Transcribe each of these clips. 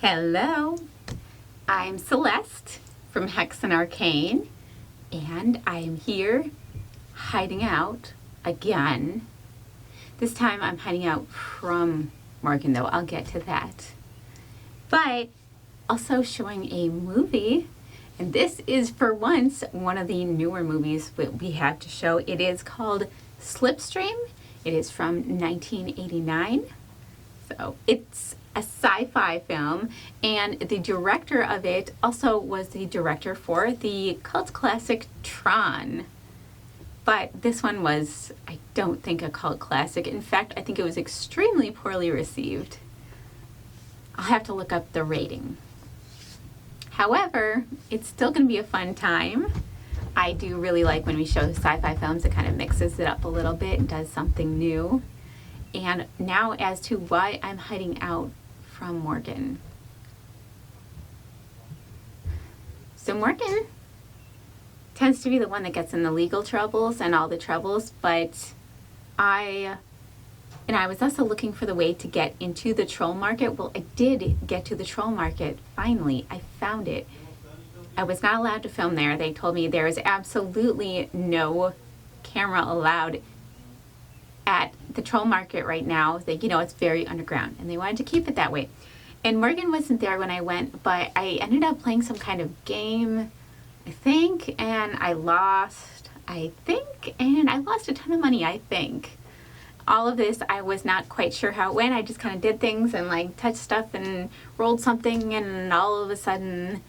Hello, I'm Celeste from Hexen Arcane, and I am here hiding out again. This time I'm hiding out from Morgan, though. I'll get to that. But also showing a movie, and this is for once one of the newer movies that we have to show. It is called Slipstream. It is from 1989. So it's a sci-fi film, and the director of it also was the director for the cult classic Tron. But this one was, I don't think, a cult classic. In fact, I think it was extremely poorly received. I'll have to look up the rating. However, it's still going to be a fun time. I do really like when we show sci-fi films. It kind of mixes it up a little bit and does something new. And now as to why I'm hiding out from Morgan. So Morgan tends to be the one that gets in the legal troubles and all the troubles, but I was also looking for the way to get into the troll market. Well, I did get to the troll market. Finally, I found it. I was not allowed to film there. They told me there is absolutely no camera allowed at the troll market right now. It's very underground, and they wanted to keep it that way. And Morgan wasn't there when I went, but I ended up playing some kind of game, I think, and I lost a ton of money, I think. All of this, I was not quite sure how it went. I just kind of did things and touched stuff and rolled something, and all of a sudden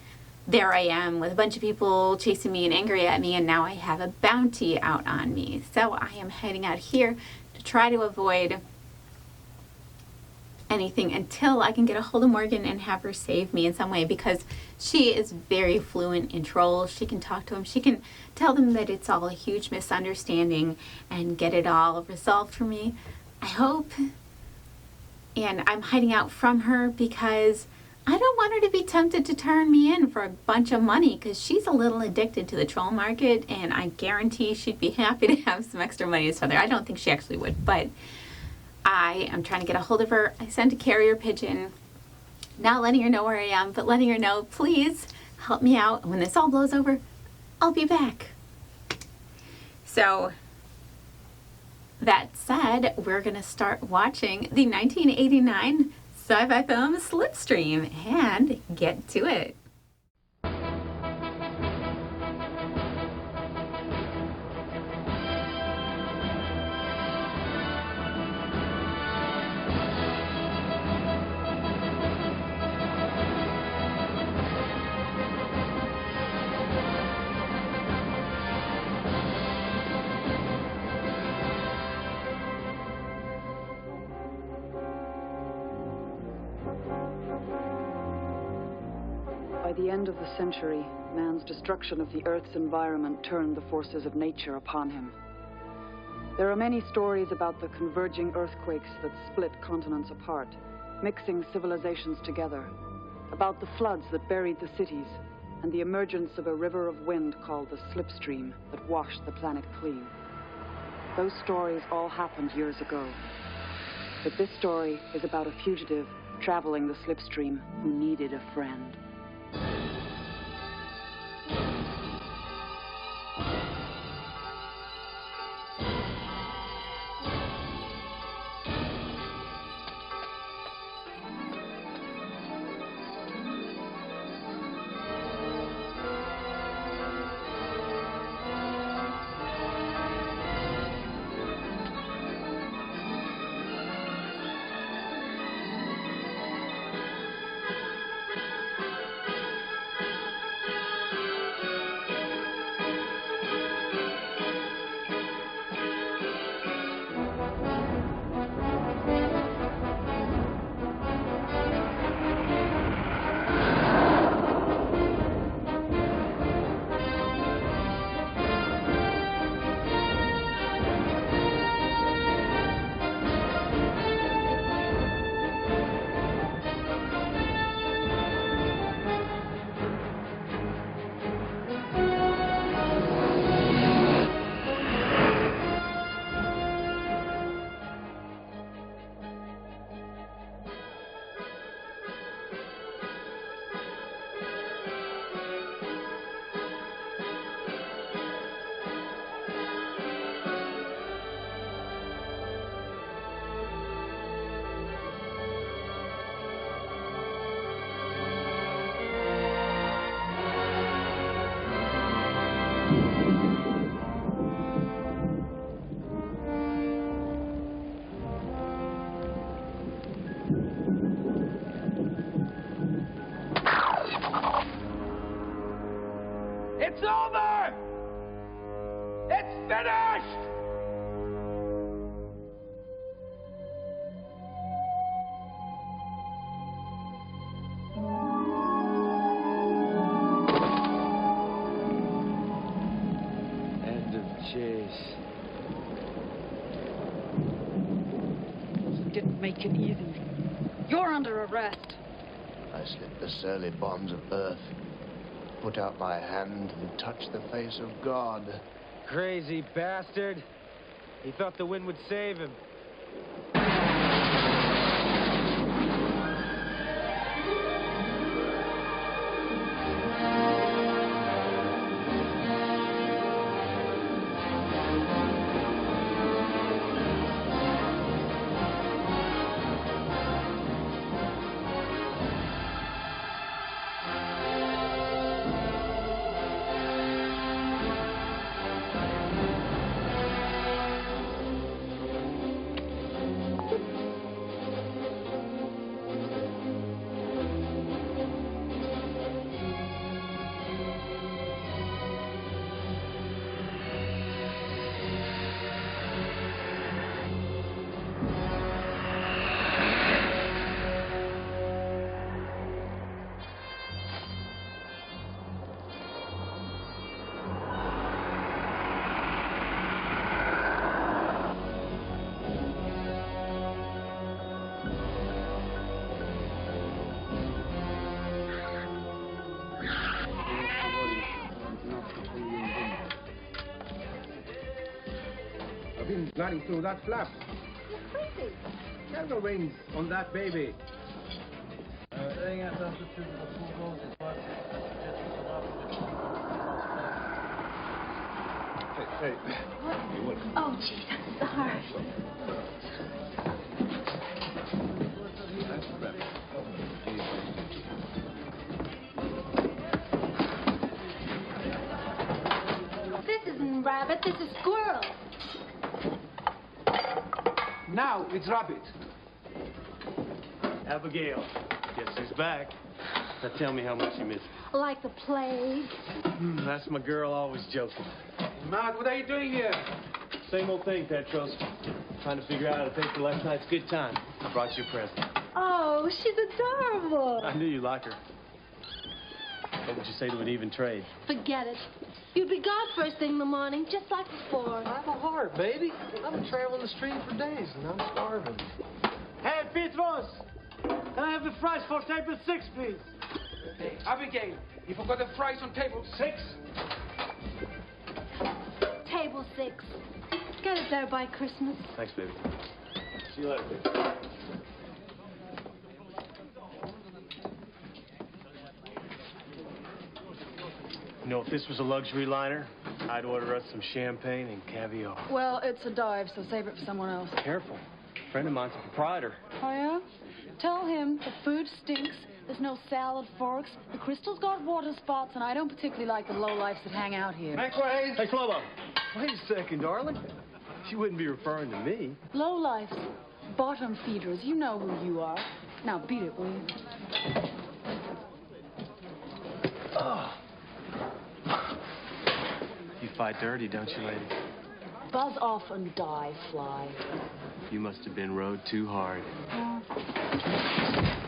there I am with a bunch of people chasing me and angry at me, and now I have a bounty out on me. So I am heading out here to try to avoid anything until I can get a hold of Morgan and have her save me in some way, because she is very fluent in trolls. She can talk to them. She can tell them that it's all a huge misunderstanding and get it all resolved for me, I hope. And I'm hiding out from her because I don't want her to be tempted to turn me in for a bunch of money, because she's a little addicted to the troll market, and I guarantee she'd be happy to have some extra money to spend there. I don't think she actually would, but I am trying to get a hold of her. I sent a carrier pigeon, not letting her know where I am, but letting her know, please help me out. When this all blows over, I'll be back. So that said, we're going to start watching the 1989 sci-fi film Slipstream and get to it. By the end of the century, man's destruction of the Earth's environment turned the forces of nature upon him. There are many stories about the converging earthquakes that split continents apart, mixing civilizations together, about the floods that buried the cities, and the emergence of a river of wind called the Slipstream that washed the planet clean. Those stories all happened years ago. But this story is about a fugitive traveling the Slipstream who needed a friend. It's over! It's finished! End of chase. Didn't make it easy. You're under arrest. I slipped the surly bonds of earth, put out my hand and touched the face of God. Crazy bastard. He thought the wind would save him. I've been gliding through that flap. You're crazy. Never rings on that baby. Hey. Oh, jeez, I'm sorry. This isn't rabbit, this is squirrel. Now it's rabbit. Abigail, guess who's back? Now tell me how much you miss me. Like the plague. That's my girl, always joking. Matt, what are you doing here? Same old thing, Petros. Trying to figure out how to pay for last night's good time. I brought you a present. Oh, she's adorable. I knew you'd like her. What would you say to an even trade? Forget it. You'd be gone first thing in the morning, just like before. I have a heart, baby. I've been traveling the street for days, and I'm starving. Hey, Petros! Can I have the fries for table 6, please? Hey, Abigail, you forgot the fries on table 6. Table 6. Get it there by Christmas. Thanks, baby. See you later, baby. You know, if this was a luxury liner, I'd order us some champagne and caviar. Well, it's a dive, so save it for someone else. Careful. A friend of mine's a proprietor. Oh, yeah? Tell him the food stinks, there's no salad forks, the crystal's got water spots, and I don't particularly like the lowlifes that hang out here. Hey, Slobo. Wait a second, darling. She wouldn't be referring to me. Lowlifes, bottom feeders, you know who you are. Now beat it, will you? Oh. You fight dirty, don't you, lady? Buzz off and die, fly. You must have been rode too hard.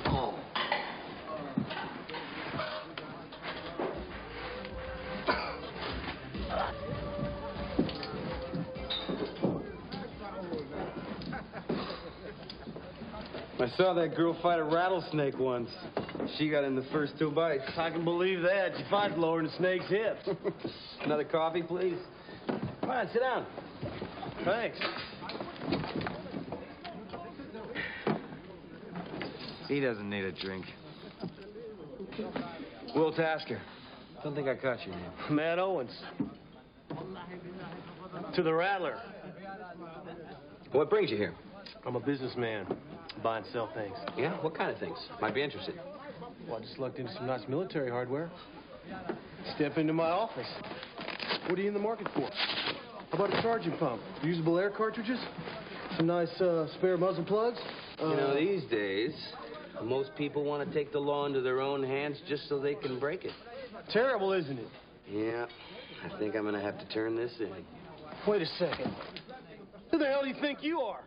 Oh. I saw that girl fight a rattlesnake once. She got in the first 2 bites. I can believe that. She fights lower than a snake's hip. Another coffee, please? Come on, sit down. Thanks. He doesn't need a drink. Will Tasker. Don't think I caught your name. Matt Owens. To the Rattler. What brings you here? I'm a businessman. Buy and sell things. Yeah? What kind of things? Might be interested. Well, I just lucked into some nice military hardware. Step into my office. What are you in the market for? How about a charging pump? Usable air cartridges? Some nice spare muzzle plugs? You know, these days, Most people want to take the law into their own hands just so they can break it. Terrible, isn't it? Yeah, I think I'm going to have to turn this in. Wait a second. Who the hell do you think you are?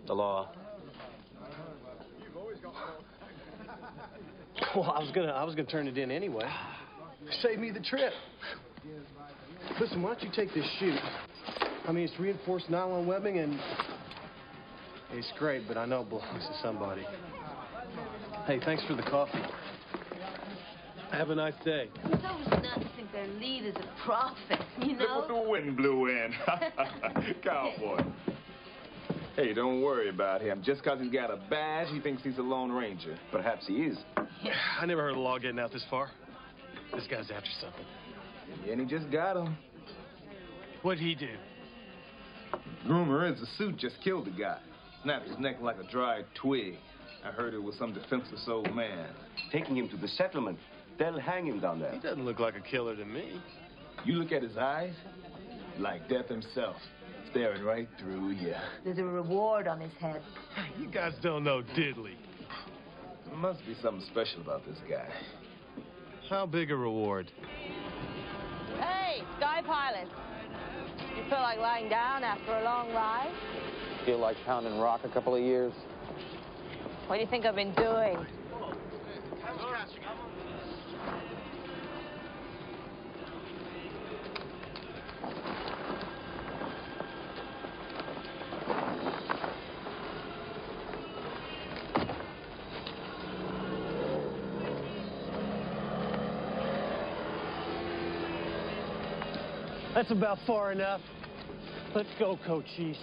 The law. Well, I was gonna turn it in anyway. Save me the trip. Listen, why don't you take this chute? I mean, it's reinforced nylon webbing and it's great, but I know it belongs to somebody. Hey, thanks for the coffee. Have a nice day. It's always nuts to think their leader's a prophet, you know? Look what the wind blew in. Cowboy. Hey, don't worry about him. Just because he's got a badge, he thinks he's a Lone Ranger. Perhaps he is. I never heard of law getting out this far. This guy's after something. Yeah, and he just got him. What'd he do? Rumor is the suit just killed the guy. Snapped his neck like a dried twig. I heard it was some defenseless old man. Taking him to the settlement. They'll hang him down there. He doesn't look like a killer to me. You look at his eyes, like death himself, staring right through you. There's a reward on his head. You guys don't know diddly. There must be something special about this guy. How big a reward? Hey, Sky Pilot. You feel like lying down after a long ride? Feel like pounding rock a couple of years? What do you think I've been doing? That's about far enough. Let's go, Cochise.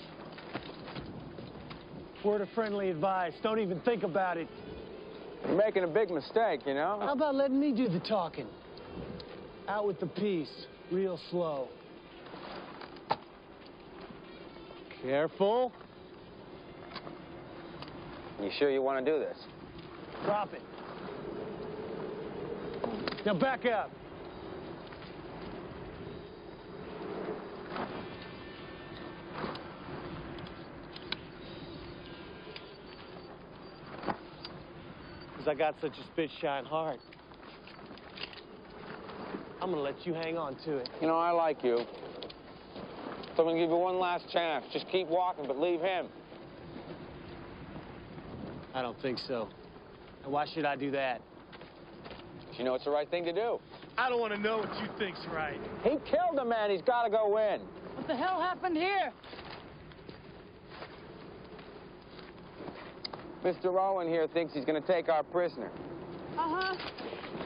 Word of friendly advice. Don't even think about it. You're making a big mistake, you know? How about letting me do the talking? Out with the piece, real slow. Careful. You sure you want to do this? Drop it. Now back up. I got such a spit-shine heart. I'm gonna let you hang on to it. You know, I like you. So I'm gonna give you one last chance. Just keep walking, but leave him. I don't think so. And why should I do that? You know it's the right thing to do. I don't want to know what you think's right. He killed a man. He's got to go in. What the hell happened here? Mr. Owen here thinks he's going to take our prisoner. Uh-huh.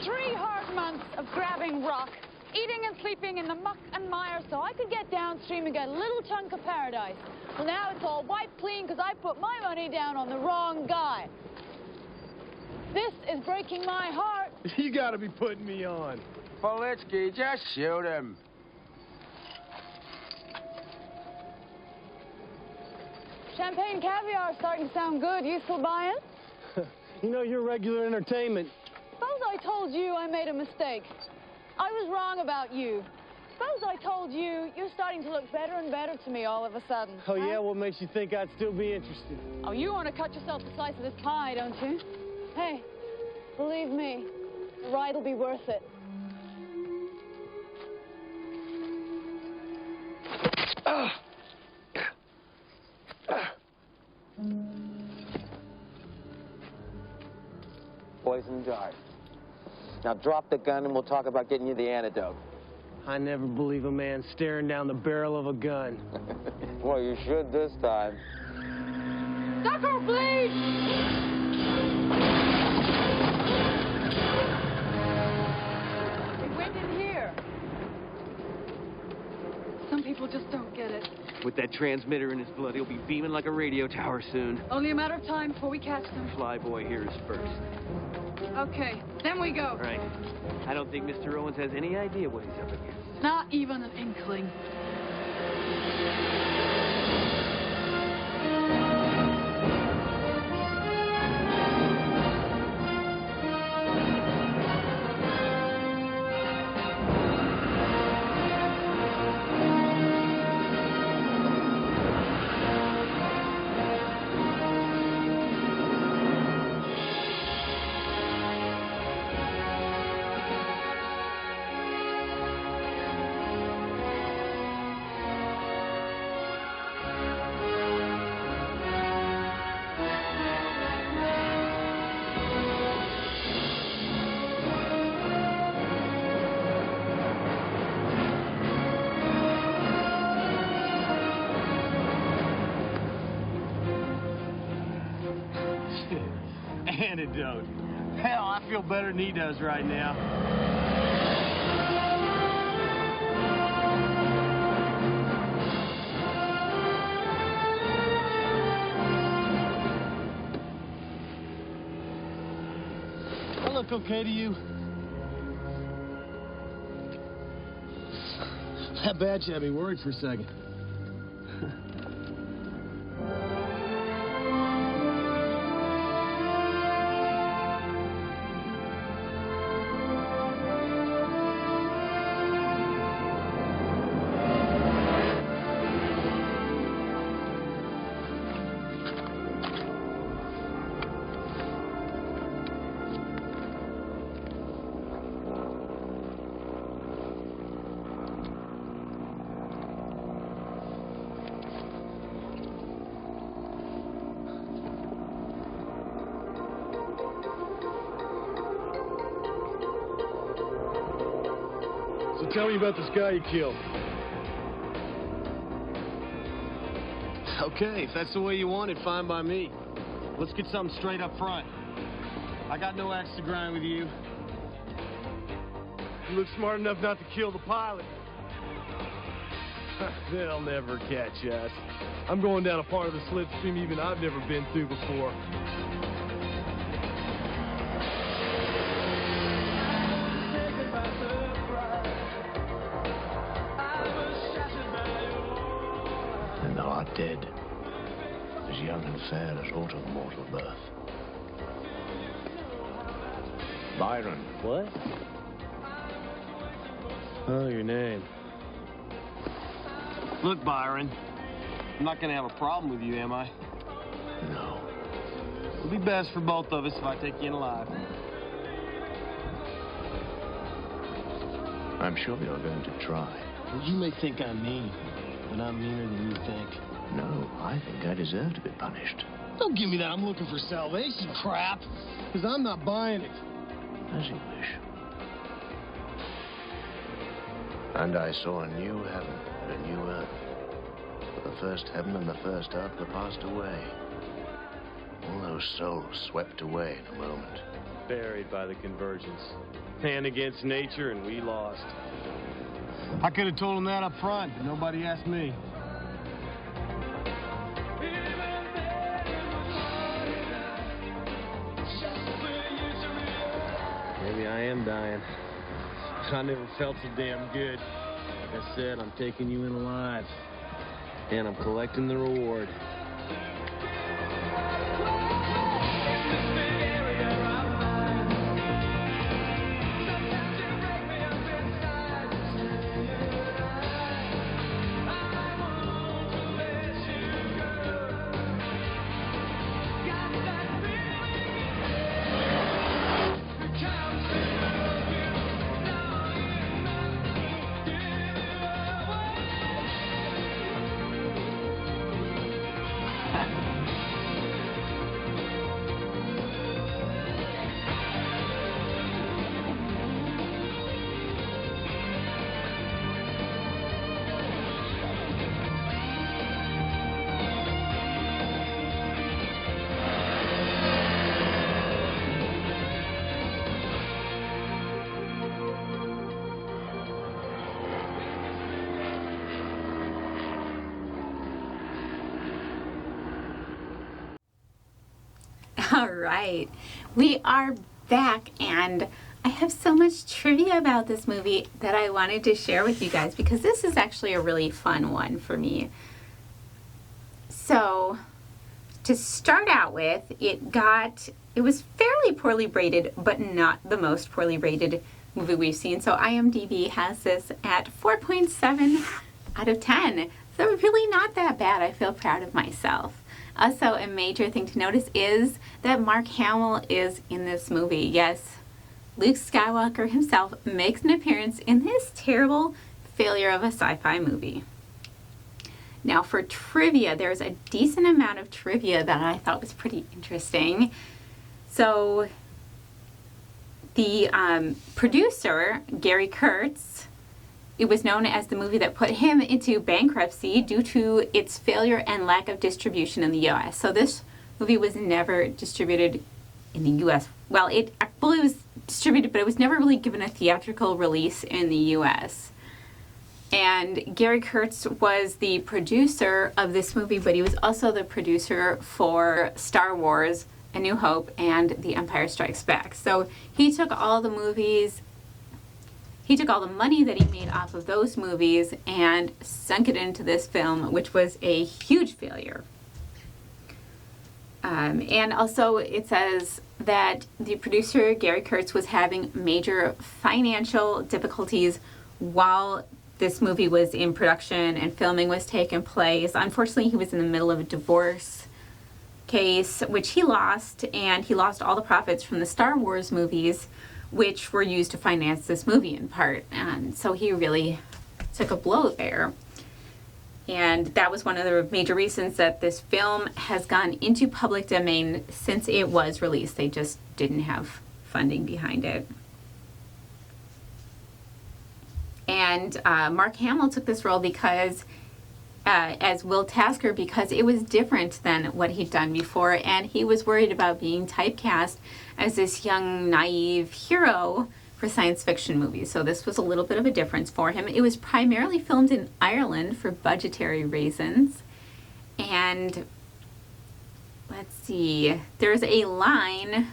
3 hard months of grabbing rock, eating and sleeping in the muck and mire so I could get downstream and get a little chunk of paradise. Well, now it's all wiped clean because I put my money down on the wrong guy. This is breaking my heart. You got to be putting me on. Politsky, just shoot him. Champagne caviar is starting to sound good. You still buying? You know, you're regular entertainment. Suppose I told you I made a mistake. I was wrong about you. Suppose I told you you're starting to look better and better to me all of a sudden. Oh, yeah? What makes you think I'd still be interested? Oh, you want to cut yourself a slice of this pie, don't you? Hey, believe me, the ride will be worth it. Poison dart. Now drop the gun and we'll talk about getting you the antidote. I never believe a man staring down the barrel of a gun. Well, you should this time. Sucker, please! It went in here. Some people just don't get it. With that transmitter in his blood, he'll be beaming like a radio tower soon. Only a matter of time before we catch them. Flyboy here is first. Okay, then we go. Right. I don't think Mr. Owens has any idea what he's up against. Not even an inkling. antidote. Hell, I feel better than he does right now. I look okay to you? That badge had me worried for a second. So tell me about this guy you killed. Okay, if that's the way you want it, fine by me. Let's get something straight up front. I got no axe to grind with you. You look smart enough not to kill the pilot. They'll never catch us. I'm going down a part of the Slipstream even I've never been through before. And thou art dead, as young and fair as aught of mortal birth. Byron. What? Oh, your name. Look, Byron, I'm not gonna have a problem with you, am I? No. It'll be best for both of us if I take you in alive. I'm sure you're going to try. Well, you may think I'm mean, but I'm meaner than you think. No, I think I deserve to be punished. Don't give me that I'm looking for salvation crap, because I'm not buying it. As you wish. And I saw a new heaven and a new earth. For the first heaven and the first earth were passed away. All those souls swept away in a moment. Buried by the convergence. Man against nature, and we lost. I could have told him that up front, but nobody asked me. Maybe I am dying. I never felt so damn good. Like I said, I'm taking you in alive. And I'm collecting the reward. All right, we are back, and I have so much trivia about this movie that I wanted to share with you guys because this is actually a really fun one for me. So, to start out with, it was fairly poorly rated, but not the most poorly rated movie we've seen. So IMDb has this at 4.7 out of 10. So really not that bad. I feel proud of myself. Also, a major thing to notice is that Mark Hamill is in this movie. Yes, Luke Skywalker himself makes an appearance in this terrible failure of a sci-fi movie. Now for trivia, there's a decent amount of trivia that I thought was pretty interesting. So the producer, Gary Kurtz, it was known as the movie that put him into bankruptcy due to its failure and lack of distribution in the US. So this movie was never distributed in the U.S. Well, I believe it was distributed, but it was never really given a theatrical release in the U.S. And Gary Kurtz was the producer of this movie, but he was also the producer for Star Wars, A New Hope, and The Empire Strikes Back. So he took all the movies, he took all the money that he made off of those movies and sunk it into this film, which was a huge failure. And also it says that the producer, Gary Kurtz, was having major financial difficulties while this movie was in production and filming was taking place. Unfortunately, he was in the middle of a divorce case, which he lost, and he lost all the profits from the Star Wars movies, which were used to finance this movie in part. And so he really took a blow there. And that was one of the major reasons that this film has gone into public domain since it was released. They just didn't have funding behind it. And Mark Hamill took this role because, as Will Tasker, because it was different than what he'd done before, and he was worried about being typecast as this young, naive hero for science fiction movies. So this was a little bit of a difference for him. It was primarily filmed in Ireland for budgetary reasons. And let's see, there's a line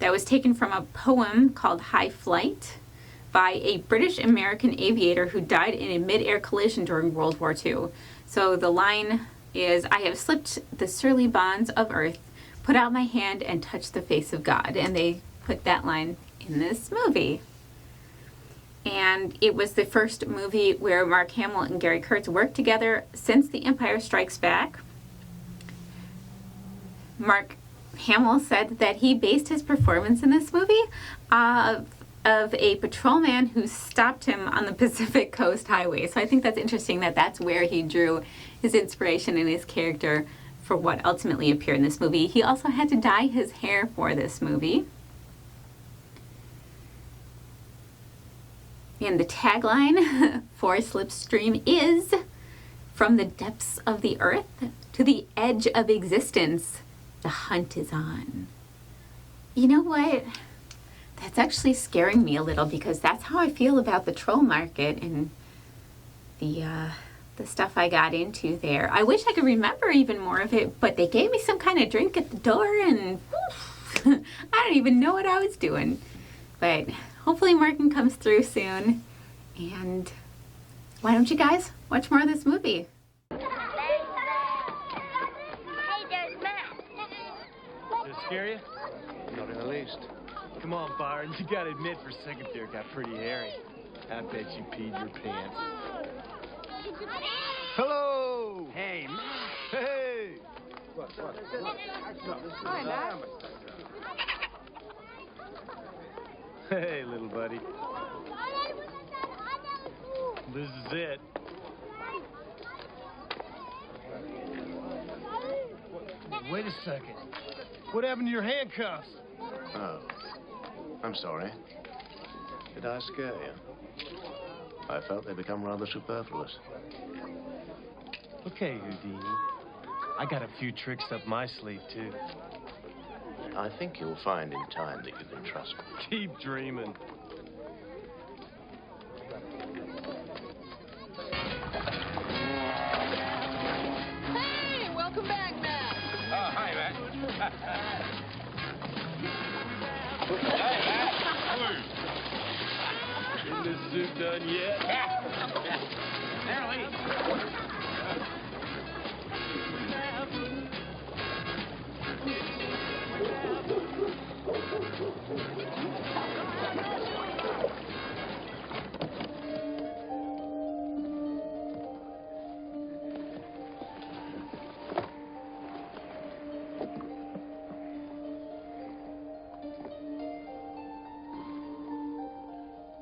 that was taken from a poem called High Flight by a British-American aviator who died in a mid-air collision during World War II. So the line is, "I have slipped the surly bonds of earth, put out my hand and touched the face of God." And they put that line in this movie. And it was the first movie where Mark Hamill and Gary Kurtz worked together since The Empire Strikes Back. Mark Hamill said that he based his performance in this movie of a patrolman who stopped him on the Pacific Coast Highway. So I think that's interesting that that's where he drew his inspiration and his character for what ultimately appeared in this movie. He also had to dye his hair for this movie. And the tagline for Slipstream is, "From the depths of the earth to the edge of existence, the hunt is on." You know what? That's actually scaring me a little, because that's how I feel about the troll market and the stuff I got into there. I wish I could remember even more of it, but they gave me some kind of drink at the door and I don't even know what I was doing. But hopefully Martin comes through soon. And why don't you guys watch more of this movie? Hey, there's Matt. Did it scare you? Not in the least. Come on, Byron. You gotta admit, for a second there, it got pretty hairy. I bet you peed your pants. Hello! Hey, Matt. Hey! Hi, Matt. Hey, little buddy. This is it. Wait a second. What happened to your handcuffs? Oh, I'm sorry. Did I scare you? I felt they become rather superfluous. Okay, Houdini. I got a few tricks up my sleeve, too. I think you'll find in time that you can trust me. Keep dreaming. Hey, welcome back, Matt. Oh, hi, Matt. Isn't this suit done yet?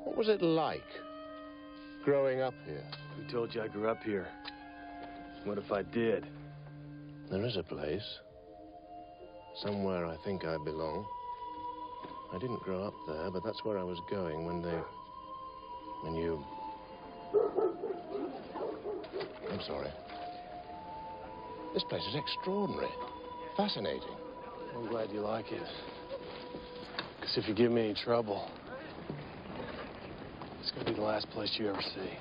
What was it like growing up here? Who told you I grew up here? What if I did? There is a place. Somewhere I think I belong. I didn't grow up there, but that's where I was going when you... I'm sorry. This place is extraordinary. Fascinating. I'm glad you like it. Because if you give me any trouble, it's going to be the last place you ever see.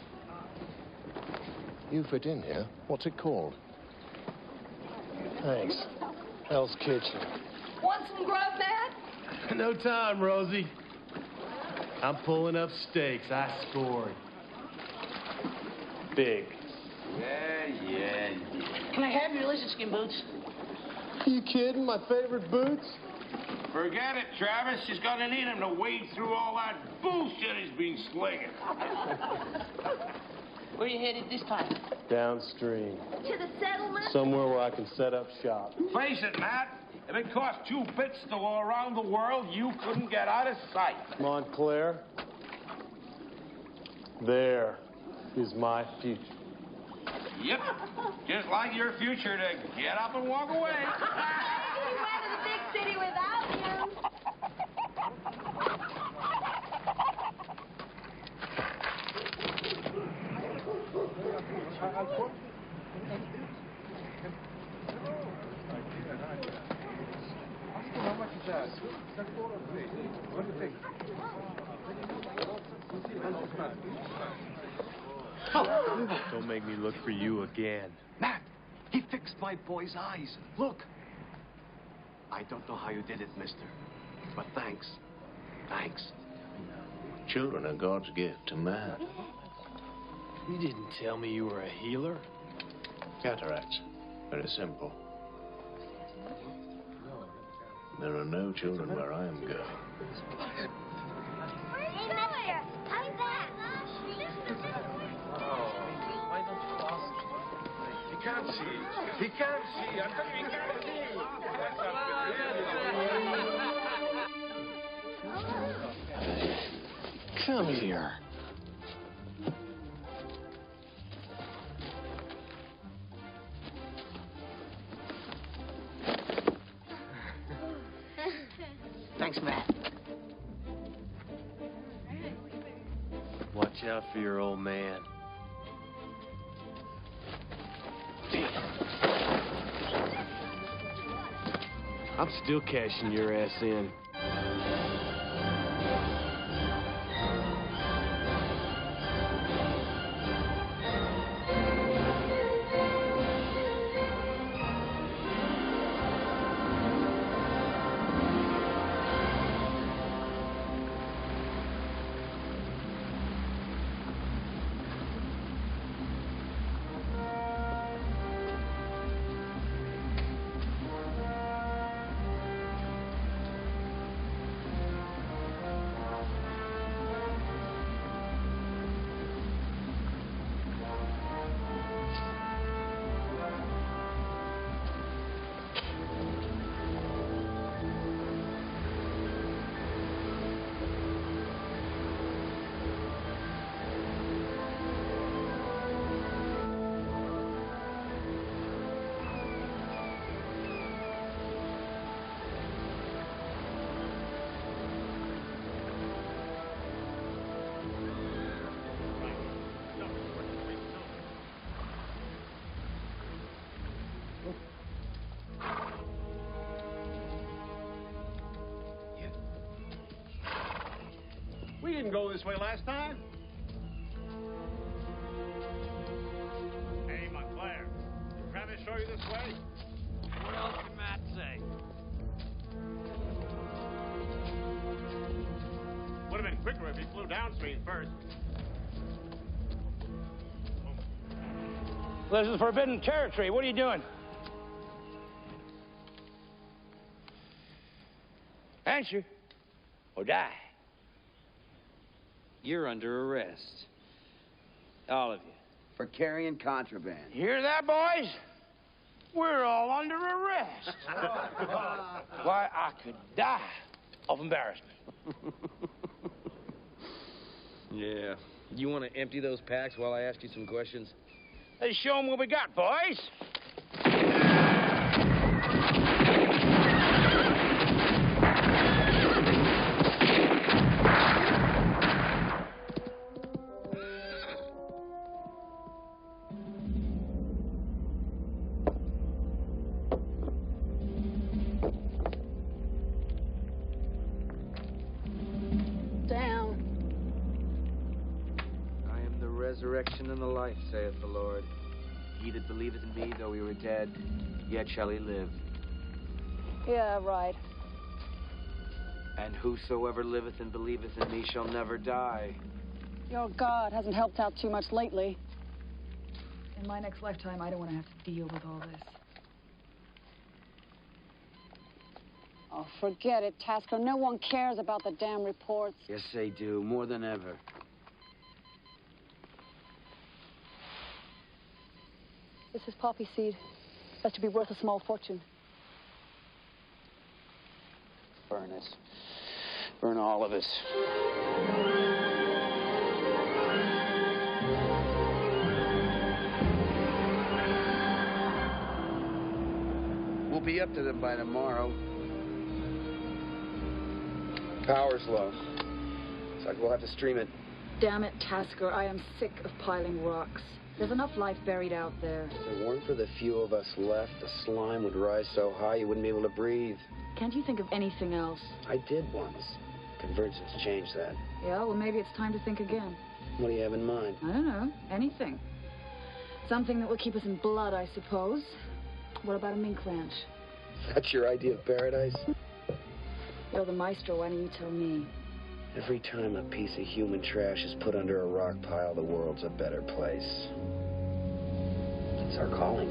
You fit in here. What's it called? Thanks. Hell's Kitchen. Want some grub, Matt? No time, Rosie. I'm pulling up stakes. I scored. Big. Yeah. Can I have your lizard skin boots? You kidding? My favorite boots? Forget it, Travis. She's gonna need him to wade through all that bullshit he's been slinging. Where you headed this time? Downstream. To the settlement? Somewhere where I can set up shop. Face it, Matt. If it cost 2 bits to go around the world, you couldn't get out of sight. Montclair. There is my future. Yep. Just like your future to get up and walk away. We went to the big city without you. How much is that? What do you think? Don't make me look for you again. Matt, he fixed my boy's eyes. Look. I don't know how you did it, mister. But thanks. Thanks. Children are God's gift to man. You didn't tell me you were a healer? Cataracts. Very simple. There are no children where I am going. Hey, mister. How's that? Why don't you ask? He can't see. He can't see. I'm telling you, he can't see. Come here. Thanks, Matt. Watch out for your old man. I'm still cashing your ass in. We didn't go this way last time. Hey, Montclair. Did Travis show you this way? What else can Matt say? Would have been quicker if he flew downstream first. This is forbidden territory. What are you doing? Answer or die. You're under arrest. All of you. For carrying contraband. You hear that, boys? We're all under arrest. Why, I could die of embarrassment. Yeah. You want to empty those packs while I ask you some questions? Let's show them what we got, boys. deception and the life, saith the Lord. He that believeth in me, though he were dead, yet shall he live. Yeah, right. And whosoever liveth and believeth in me shall never die. Your God hasn't helped out too much lately. In my next lifetime, I don't want to have to deal with all this. Oh, forget it, Tasker. No one cares about the damn reports. Yes, they do, more than ever. This is poppy seed. That's to be worth a small fortune. Burn it. Burn all of it. We'll be up to them by tomorrow. Power's low. Looks like we'll have to stream it. Damn it, Tasker. I am sick of piling rocks. There's enough life buried out there. If it weren't for the few of us left, the slime would rise so high you wouldn't be able to breathe. Can't you think of anything else? I did once. Convergence changed that. Yeah, well, maybe it's time to think again. What do you have in mind? I don't know. Anything. Something that will keep us in blood, I suppose. What about a mink ranch? That's your idea of paradise? You're the maestro. Why don't you tell me? Every time a piece of human trash is put under a rock pile, the world's a better place. It's our calling.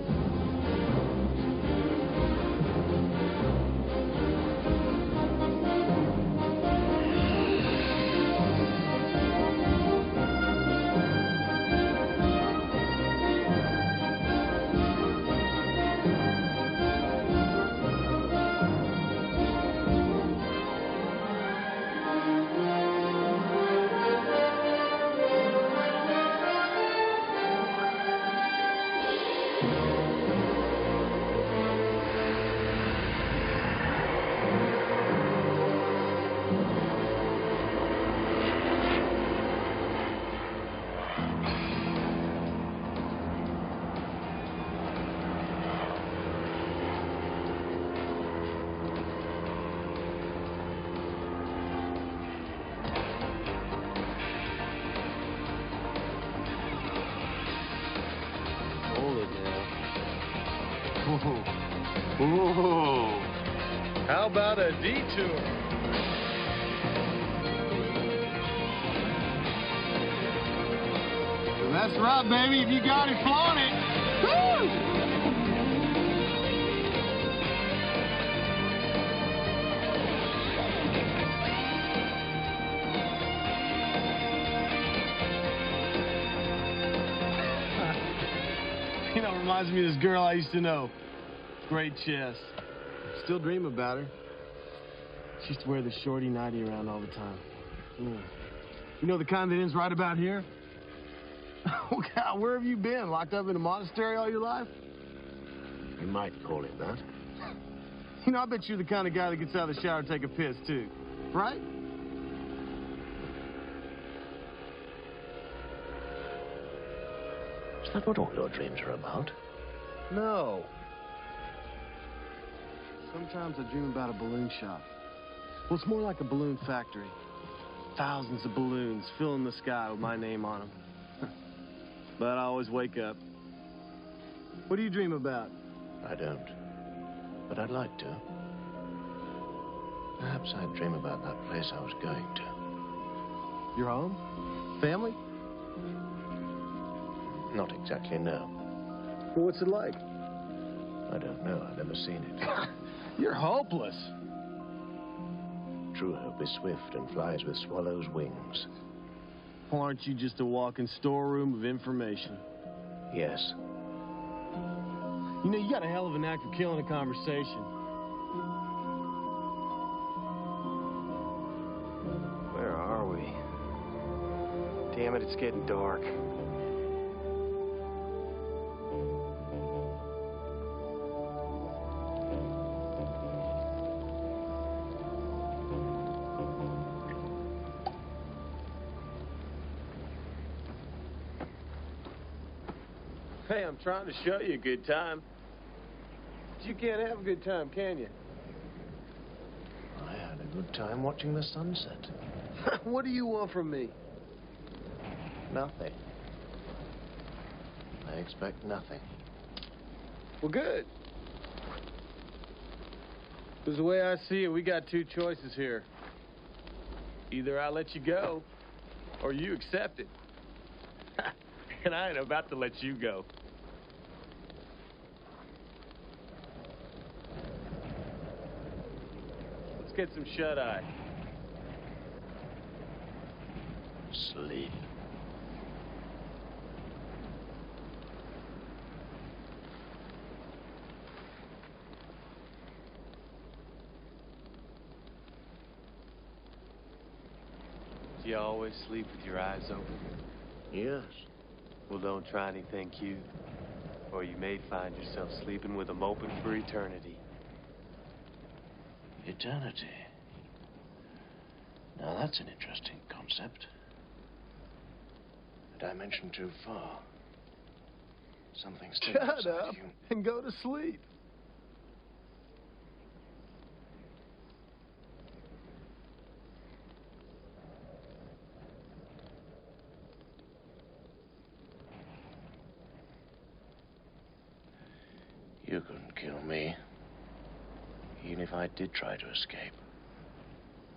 Whoa. How about a detour? That's right, baby. If you got it, flaunt it. Woo! You know, reminds me of this girl I used to know. Great chest. Still dream about her. She used to wear the shorty nightie around all the time. You know the kind that ends right about here? Oh, God, where have you been? Locked up in a monastery all your life? You might call it that. You know, I bet you're the kind of guy that gets out of the shower to take a piss, too. Right? Is that what all your dreams are about? No. Sometimes I dream about a balloon shop. Well, it's more like a balloon factory. Thousands of balloons filling the sky with my name on them. But I always wake up. What do you dream about? I don't. But I'd like to. Perhaps I'd dream about that place I was going to. Your home? Family? Not exactly, no. Well, what's it like? I don't know. I've never seen it. You're hopeless. True hope is swift and flies with swallows' wings. Well, aren't you just a walking storeroom of information? Yes. You know, you got a hell of a knack for killing a conversation. Where are we? Damn it, it's getting dark. Hey, I'm trying to show you a good time. But you can't have a good time, can you? I had a good time watching the sunset. What do you want from me? Nothing. I expect nothing. Well, good. Because the way I see it, we got two choices here. Either I let you go, or you accept it. And I ain't about to let you go. Let's get some shut-eye. Sleep. Do you always sleep with your eyes open? Yes. Well, don't try anything cute, or you may find yourself sleeping with them open for eternity. Eternity. Now that's an interesting concept. A dimension too far. Something still Shut outside up you. and go to sleep. You couldn't kill me. Even if I did try to escape.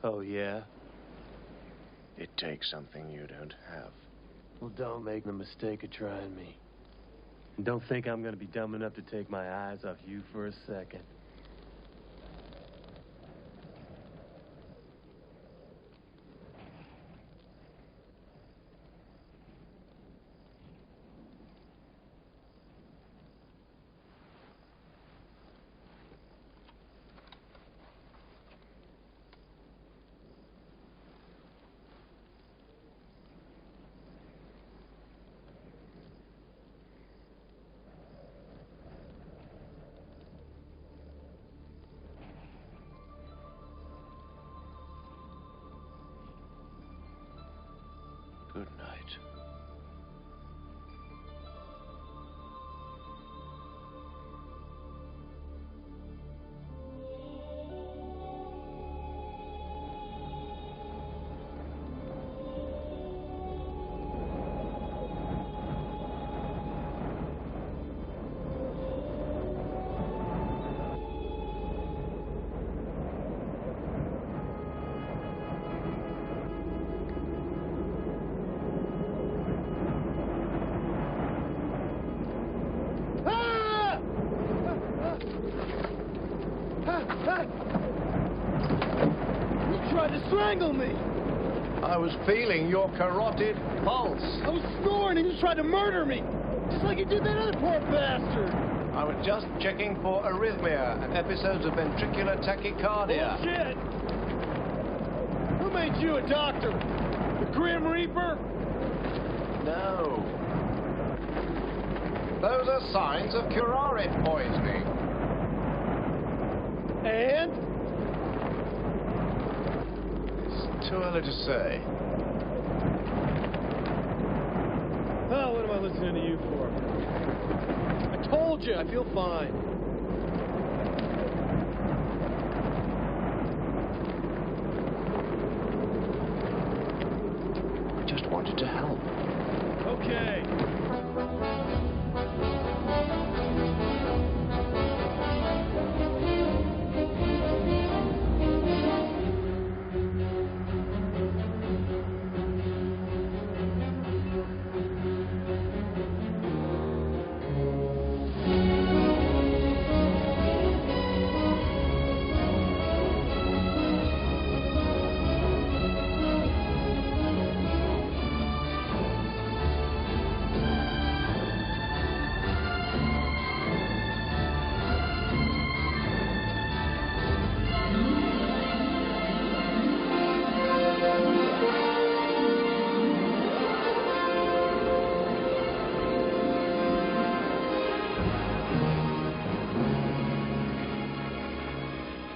Oh, yeah? It takes something you don't have. Well, don't make the mistake of trying me. And don't think I'm gonna be dumb enough to take my eyes off you for a second. Good night. Strangle me! I was feeling your carotid pulse. I was snoring and you tried to murder me! Just like you did that other poor bastard! I was just checking for arrhythmia and episodes of ventricular tachycardia. Bullshit! Who made you a doctor? The Grim Reaper? No. Those are signs of curare poisoning. And? Too early to say. Oh, what am I listening to you for? I told you, I feel fine. I just wanted to help. Okay.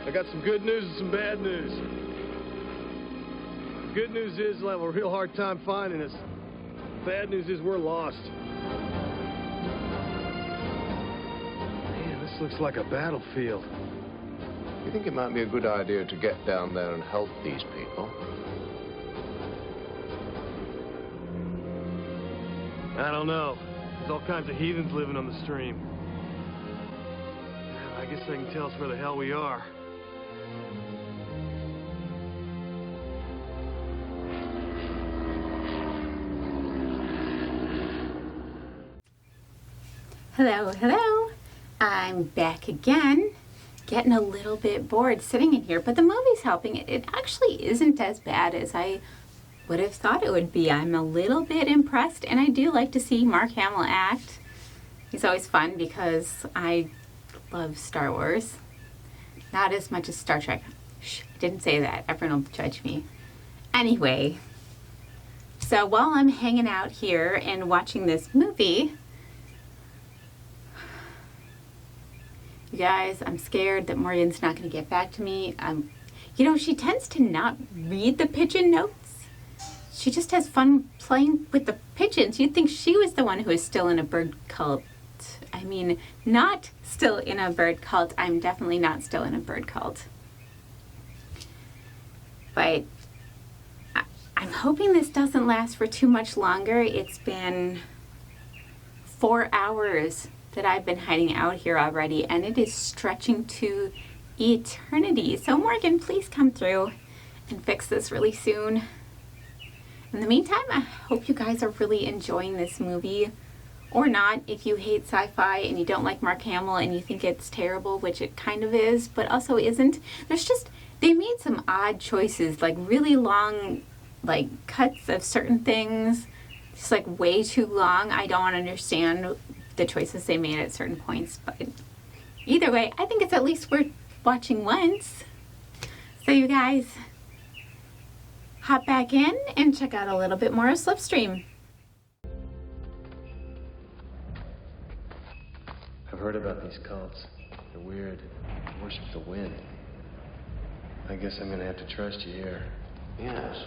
I got some good news and some bad news. Good news is they'll have a real hard time finding us. Bad news is we're lost. Man, this looks like a battlefield. You think it might be a good idea to get down there and help these people? I don't know. There's all kinds of heathens living on the stream. I guess they can tell us where the hell we are. Hello, hello. I'm back again. Getting a little bit bored sitting in here, but the movie's helping. It actually isn't as bad as I would have thought it would be. I'm a little bit impressed, and I do like to see Mark Hamill act. He's always fun because I love Star Wars. Not as much as Star Trek. Shh, I didn't say that. Everyone will judge me. Anyway, so while I'm hanging out here and watching this movie, you guys, I'm scared that Morgan's not going to get back to me. You know, she tends to not read the pigeon notes. She just has fun playing with the pigeons. You'd think she was the one who is still in a bird cult. I mean, not still in a bird cult. I'm definitely not still in a bird cult. But I'm hoping this doesn't last for too much longer. It's been 4 hours that I've been hiding out here already, and it is stretching to eternity. So Morgan, please come through and fix this really soon. In the meantime, I hope you guys are really enjoying this movie. Or not, if you hate sci-fi and you don't like Mark Hamill and you think it's terrible, which it kind of is, but also isn't. They made some odd choices, like really long, like cuts of certain things. Just like way too long. I don't understand the choices they made at certain points, but either way, I think it's at least worth watching once. So you guys, hop back in and check out a little bit more of Slipstream. I've heard about these cults. They're weird. They worship the wind. I guess I'm gonna have to trust you here. Yes.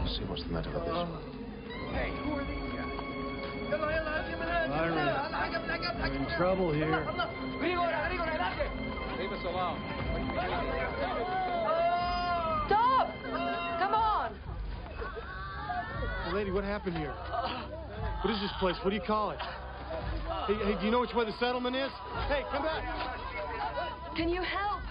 See what's the matter with this one. Hey, who are these guys? I'm in trouble here. Leave us alone. Stop! Come on! Hey, lady, what happened here? What is this place? What do you call it? Hey, do you know which way the settlement is? Hey, come back! Can you help?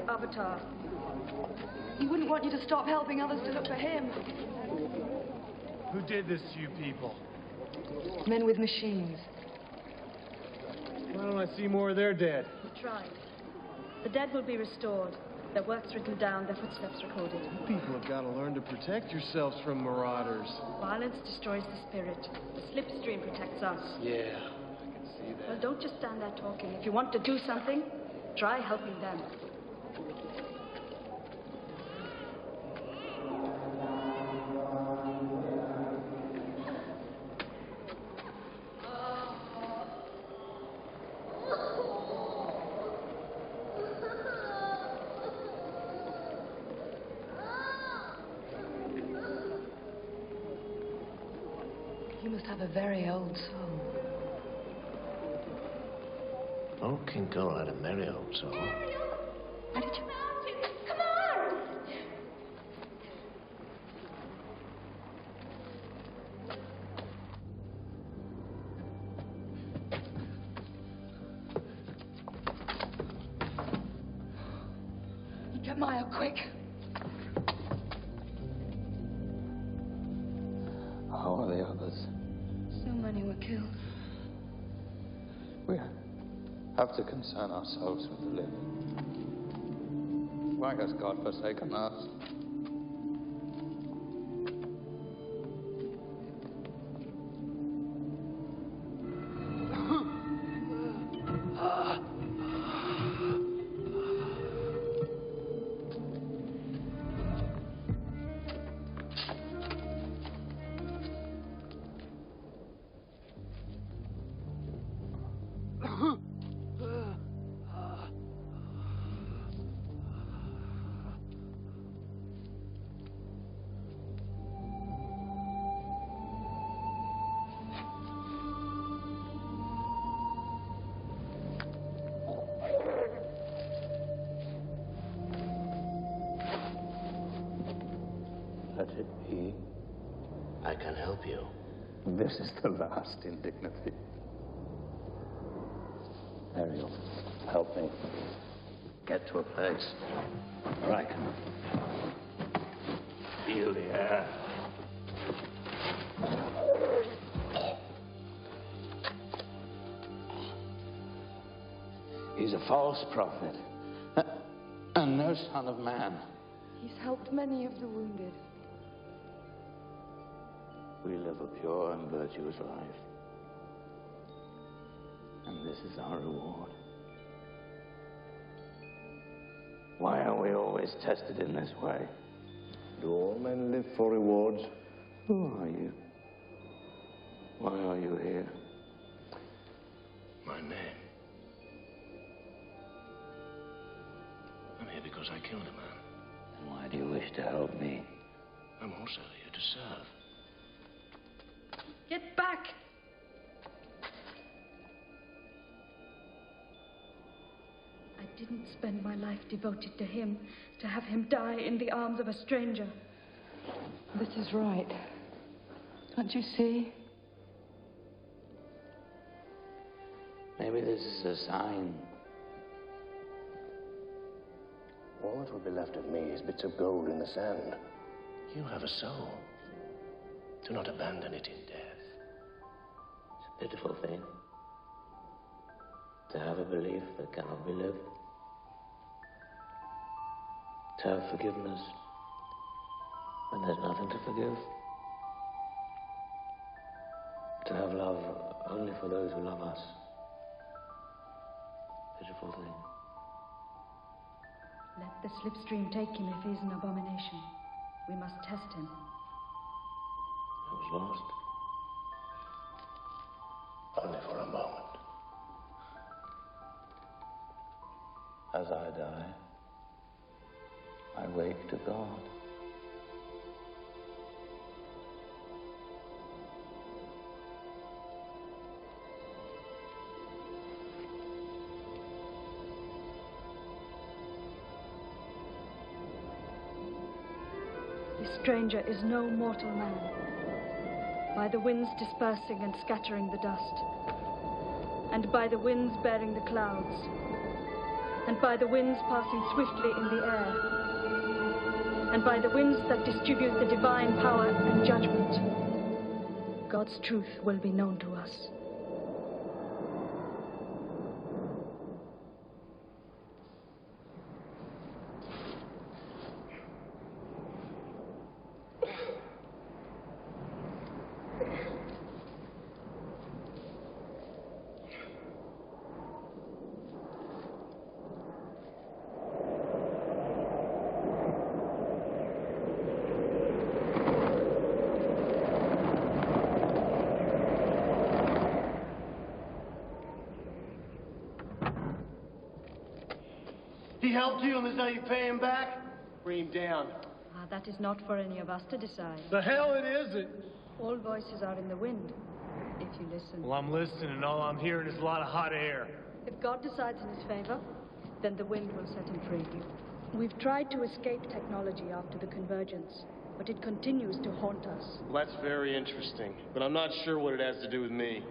Avatar. He wouldn't want you to stop helping others to look for him. Who did this to you people? Men with machines. Why don't I see more of their dead? We tried. The dead will be restored. Their works written down, their footsteps recorded. You people have got to learn to protect yourselves from marauders. Violence destroys the spirit. The Slipstream protects us. Yeah, I can see that. Well, don't just stand there talking. If you want to do something, try helping them. You must have a very old soul. Old King Cole had a merry old soul. How did you... Come on! Get Maya, quick. How are the others? So many were killed. have to concern ourselves with the living? Why has God forsaken us? Let it be. I can help you. This is the last indignity. Ariel, help me. Get to a place. Right. Feel the air. He's a false prophet. And no son of man. He's helped many of the wounded. We live a pure and virtuous life. And this is our reward. Why are we always tested in this way? Do all men live for rewards? Who are you? Why are you here? My name. I'm here because I killed a man. And why do you wish to help me? I'm also here to serve. Get back! I didn't spend my life devoted to him, to have him die in the arms of a stranger. This is right. Can't you see? Maybe this is a sign. All that will be left of me is bits of gold in the sand. You have a soul. Do not abandon it in death. It's a pitiful thing. To have a belief that cannot be lived. To have forgiveness when there's nothing to forgive. To have love only for those who love us. Pitiful thing. Let the Slipstream take him if he is an abomination. We must test him. I was lost. Only for a moment. As I die, I wake to God. This stranger is no mortal man. By the winds dispersing and scattering the dust, and by the winds bearing the clouds, and by the winds passing swiftly in the air, and by the winds that distribute the divine power and judgment, God's truth will be known to us. He helped you, and this is how you pay him back? Bring him down. That is not for any of us to decide. The hell it isn't. All voices are in the wind, if you listen. Well, I'm listening, and all I'm hearing is a lot of hot air. If God decides in his favor, then the wind will set him free. We've tried to escape technology after the convergence, but it continues to haunt us. Well, that's very interesting, but I'm not sure what it has to do with me.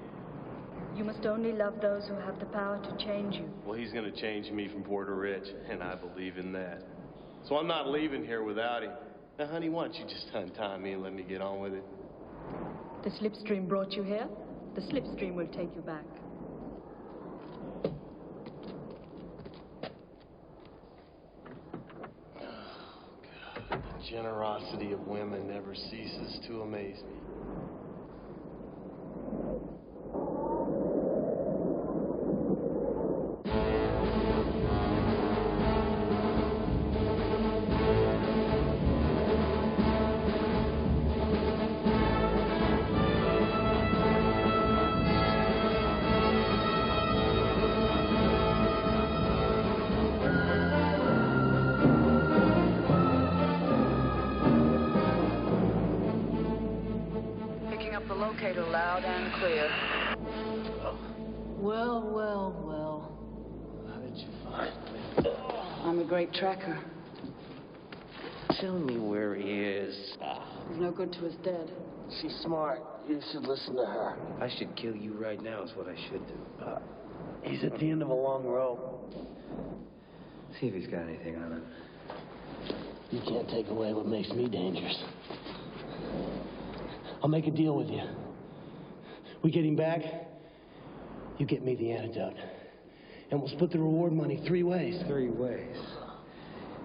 You must only love those who have the power to change you. Well, he's going to change me from poor to rich, and I believe in that. So I'm not leaving here without him. Now, honey, why don't you just untie me and let me get on with it? The Slipstream brought you here. The Slipstream will take you back. generosity of women never ceases to amaze me. Picking up the locator loud and clear. Well, well, well. How did you find me? I'm a great tracker. Tell me where he is. He's no good to us dead. She's smart. You should listen to her. I should kill you right now is what I should do. He's at the end of a long rope. See if he's got anything on him. You can't take away what makes me dangerous. I'll make a deal with you. We get him back, you get me the antidote. And we'll split the reward money 3 ways. 3 ways?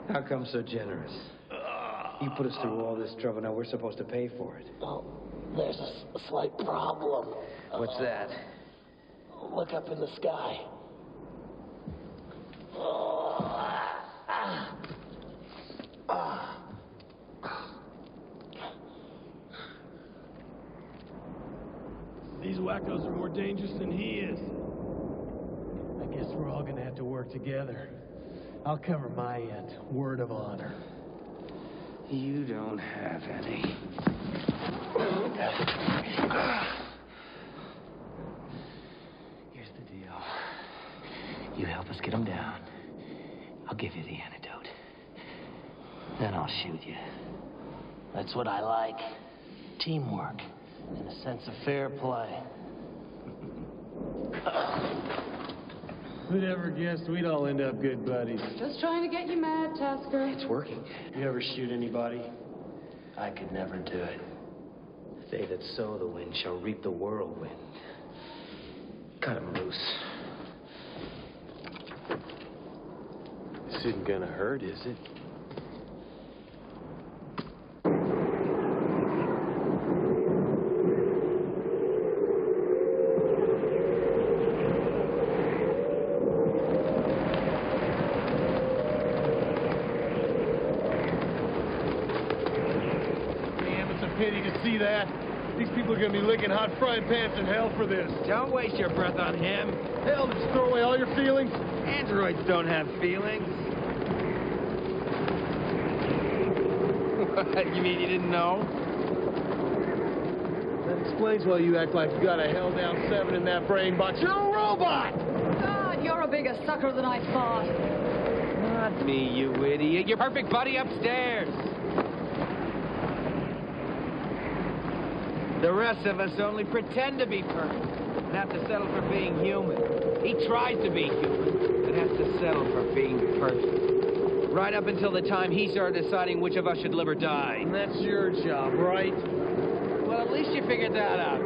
How come so generous? You put us through all this trouble, now we're supposed to pay for it. Oh, there's a slight problem. What's that? Look up in the sky. These wackos are more dangerous than he is. I guess we're all gonna have to work together. I'll cover my end. Word of honor. You don't have any. Here's the deal. You help us get him down. I'll give you the antidote. Then I'll shoot you. That's what I like. Teamwork and a sense of fair play. Who'd ever guessed we'd all end up good buddies? Just trying to get you mad, Tasker. It's working. You ever shoot anybody? I could never do it. They that sow the wind shall reap the whirlwind. Cut him loose. This isn't gonna hurt, is it? Pity to see that. These people are gonna be licking hot frying pans in hell for this. Don't waste your breath on him. Hell, just throw away all your feelings. Androids don't have feelings. You mean you didn't know? That explains why you act like you got a held-down 7 in that brain box. You're a robot! God, you're a bigger sucker than I thought. Not me, you idiot. Your perfect buddy upstairs. The rest of us only pretend to be perfect and have to settle for being human. He tries to be human, but has to settle for being perfect. Right up until the time he started deciding which of us should live or die. And that's your job, right? Well, at least you figured that out.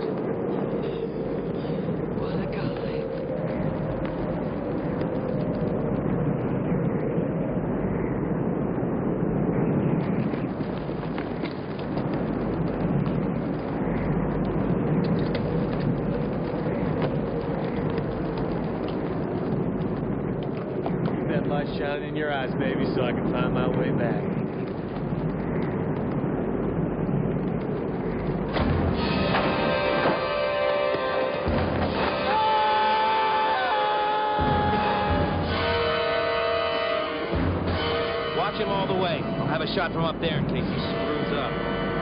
What a guy. Shining in your eyes, baby, so I can find my way back. Watch him all the way. I'll have a shot from up there in case he screws up.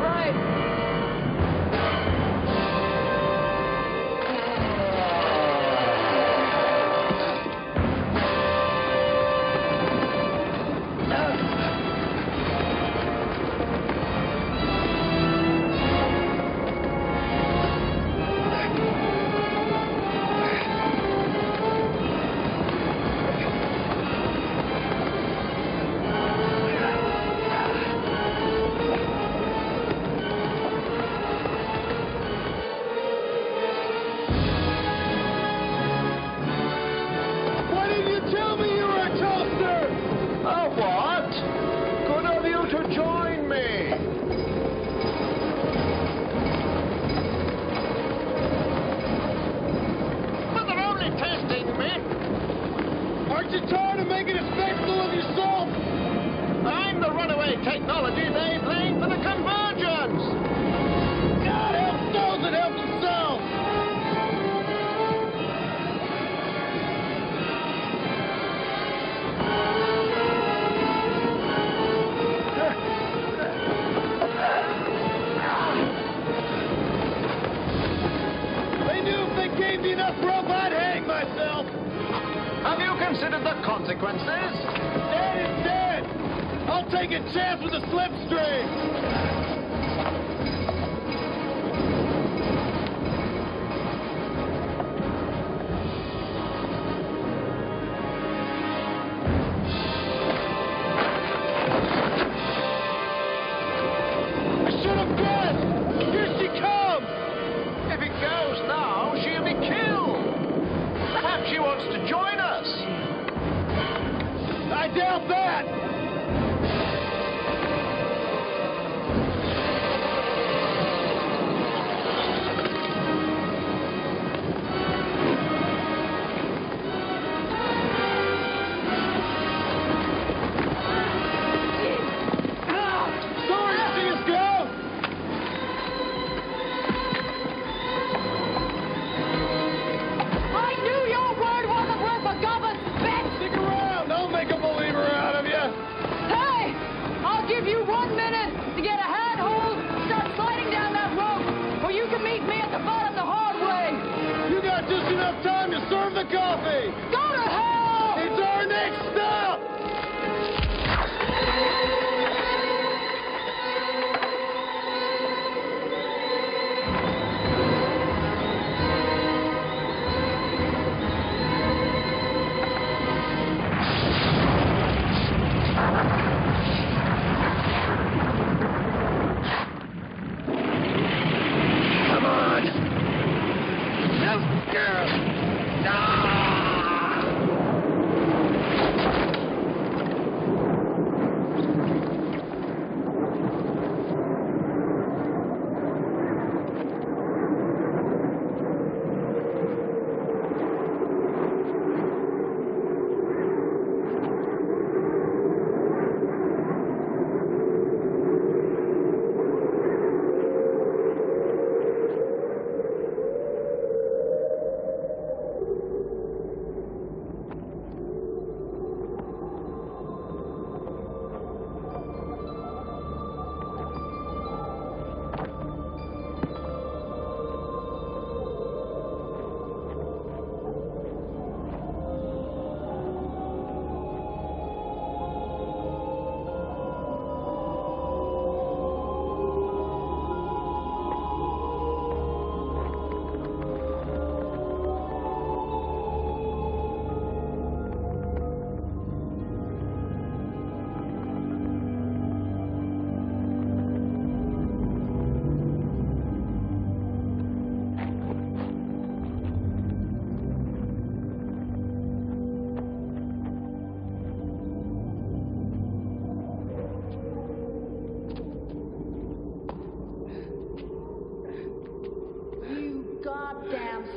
Right. technology they blame for the convergence! God help those that help themselves! They knew if they gave me enough rope, I'd hang myself! Have you considered the consequences? Dead is dead! I'll take a chance with the Slipstream!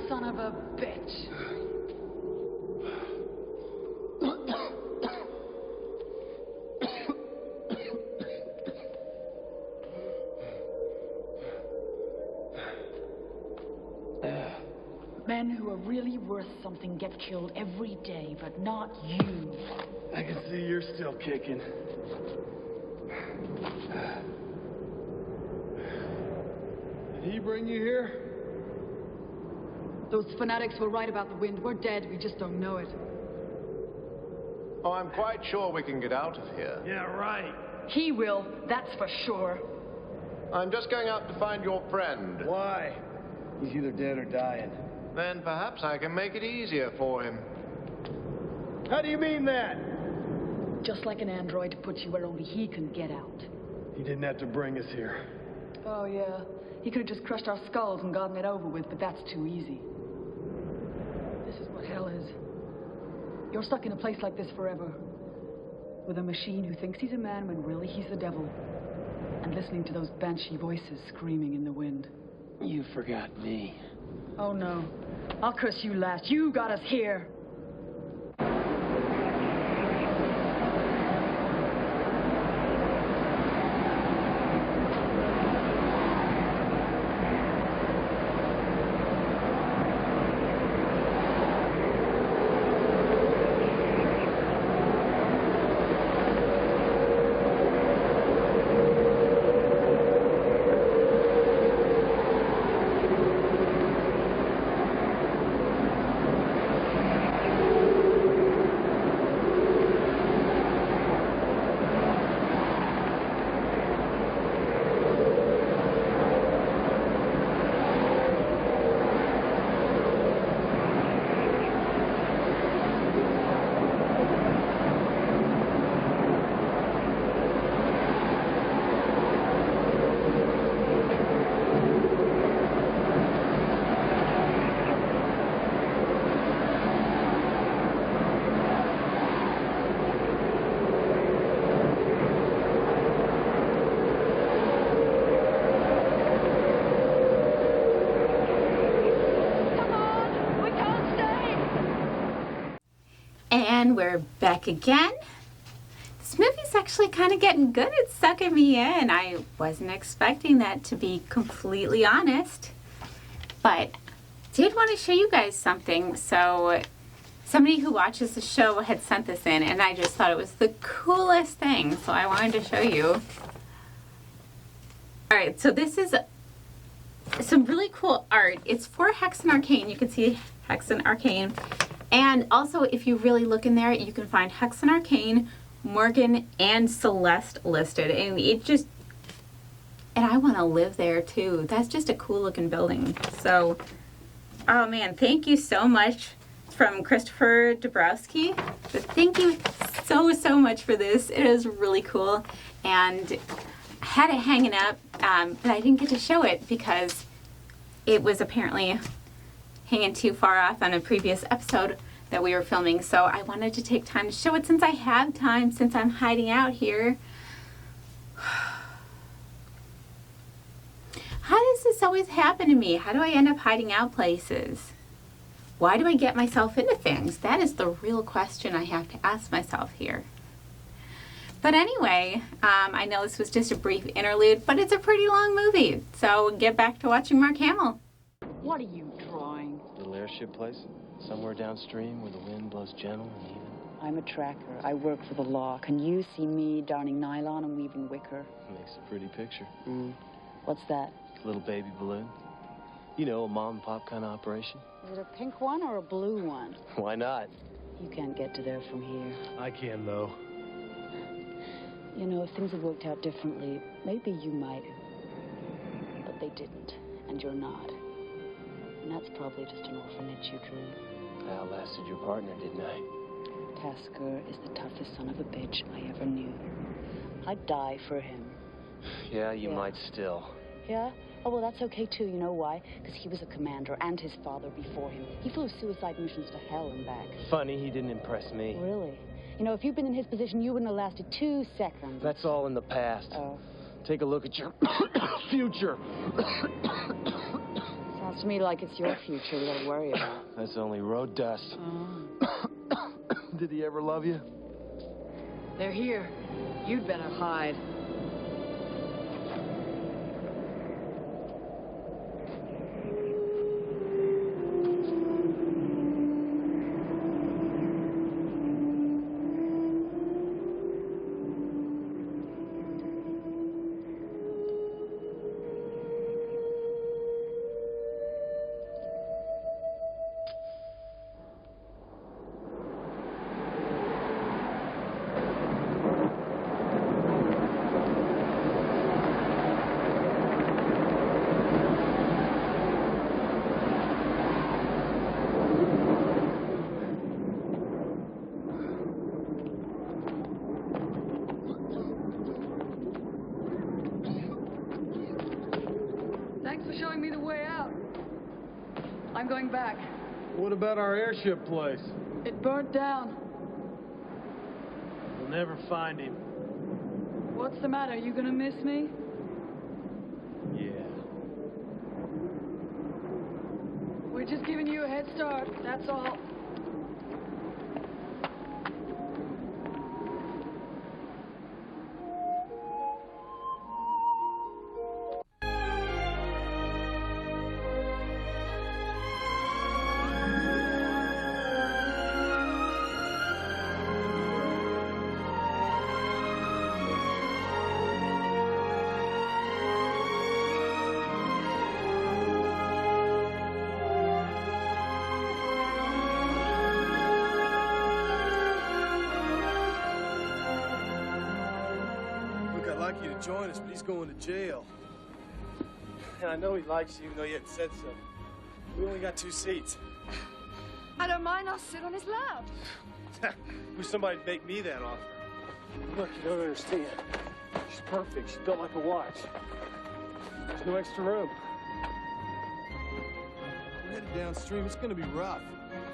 Son of a bitch. Men who are really worth something get killed every day, but not you. I can see you're still kicking. Did he bring you here? Those fanatics were right about the wind. We're dead. We just don't know it. Oh, I'm quite sure we can get out of here. Yeah, right. He will, that's for sure. I'm just going out to find your friend. Why? He's either dead or dying. Then perhaps I can make it easier for him. How do you mean that? Just like an android puts you where only he can get out. He didn't have to bring us here. Oh, yeah. He could have just crushed our skulls and gotten it over with, but that's too easy. This is what hell is. You're stuck in a place like this forever. With a machine who thinks he's a man when really he's the devil. And listening to those banshee voices screaming in the wind. You forgot me. Oh, no. I'll curse you last. You got us here. And we're back again. This movie's actually kind of getting good at sucking me in. I wasn't expecting that, to be completely honest. But did want to show you guys something. So somebody who watches the show had sent this in, and I just thought it was the coolest thing. So I wanted to show you. Alright, so this is some really cool art. It's for Hexen Arcane. You can see Hexen Arcane. And also, if you really look in there, you can find Hexen Arcane, Morgan, and Celeste listed. And it just... And I want to live there, too. That's just a cool looking building. So, oh man, thank you so much. It's from Christopher Dabrowski. But thank you so much for this. It is really cool. And I had it hanging up, but I didn't get to show it because it was apparently hanging too far off on a previous episode that we were filming. So I wanted to take time to show it since I have time, since I'm hiding out here. How does this always happen to me? How do I end up hiding out places? Why do I get myself into things? That is the real question I have to ask myself here. But anyway, I know this was just a brief interlude, but it's a pretty long movie. So get back to watching Mark Hamill. What are you drawing? Little airship place, somewhere downstream where the wind blows gentle and even. I'm a tracker. I work for the law. Can you see me darning nylon and weaving wicker? Makes a pretty picture. What's that? Little baby balloon. You know, a mom and pop kind of operation. Is it a pink one or a blue one? Why not? You can't get to there from here. I can, though. You know, if things had worked out differently, maybe you might have. But they didn't, and you're not. And that's probably just an orphanage you drew. I outlasted your partner, didn't I? Tasker is the toughest son of a bitch I ever knew. I'd die for him. Yeah, you might still. Yeah? Oh, well, that's okay, too. You know why? Because he was a commander, and his father before him. He flew suicide missions to hell and back. Funny, he didn't impress me. Really? You know, if you'd been in his position, you wouldn't have lasted 2 seconds. That's all in the past. Oh. Take a look at your future. Sounds to me like it's your future we gotta worry about. That's only road dust. Oh. Did he ever love you? They're here. You'd better hide. Thanks for showing me the way out. I'm going back. What about our airship place? It burnt down. We'll never find him. What's the matter? You gonna miss me? Yeah. We're just giving you a head start, that's all. I'd like you to join us, but he's going to jail. And I know he likes you, even though he hadn't said so. We only got 2 seats. I don't mind, I'll sit on his lap. Wish somebody'd make me that offer. Look, you don't understand. She's perfect. She's built like a watch. There's no extra room. We're headed downstream. It's gonna be rough.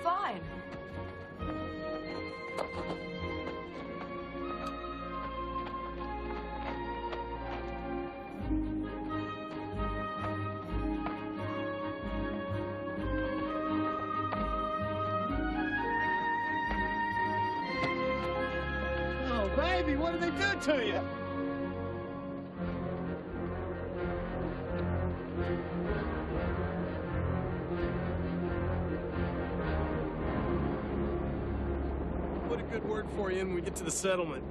Fine. baby! What did they do to you? Put a good word for you when we get to the settlement.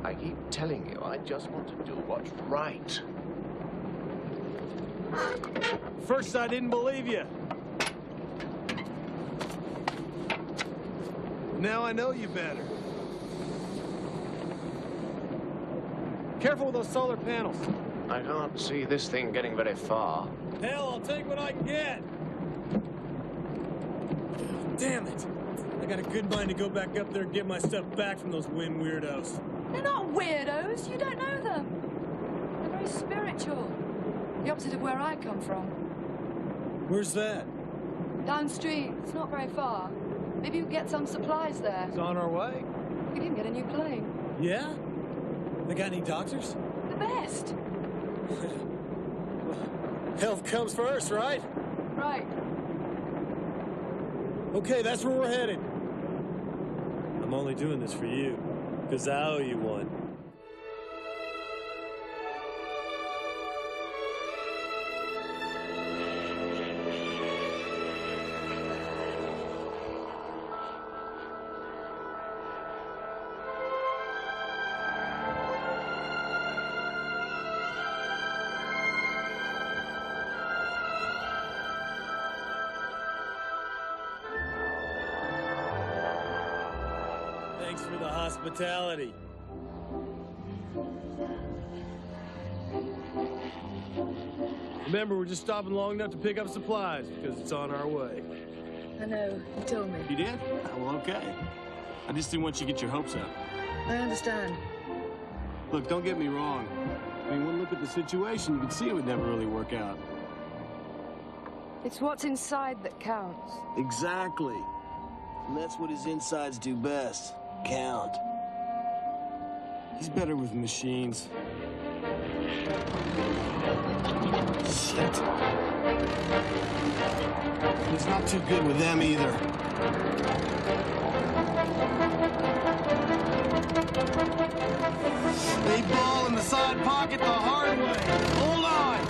I keep telling you, I just want to do what's right. First, I didn't believe you. Now I know you better. Careful with those solar panels. I can't see this thing getting very far. Hell, I'll take what I can get. Damn it. I got a good mind to go back up there and get my stuff back from those wind weirdos. They're not weirdos. You don't know them. They're very spiritual. The opposite of where I come from. Where's that? Downstream. It's not very far. Maybe you can get some supplies there. It's on our way. We can even get a new plane. Yeah? They got any doctors? The best. Health comes first, right? Right. Okay, that's where we're headed. I'm only doing this for you, because I owe you one. Thanks for the hospitality. Remember, we're just stopping long enough to pick up supplies because it's on our way. I know. You told me. You did? Well, okay. I just didn't want you to get your hopes up. I understand. Look, don't get me wrong. I mean, one look at the situation, you can see it would never really work out. It's what's inside that counts. Exactly. And that's what his insides do best. Count. He's better with machines. Shit. He's not too good with them either. They ball in the side pocket the hard way. Hold on.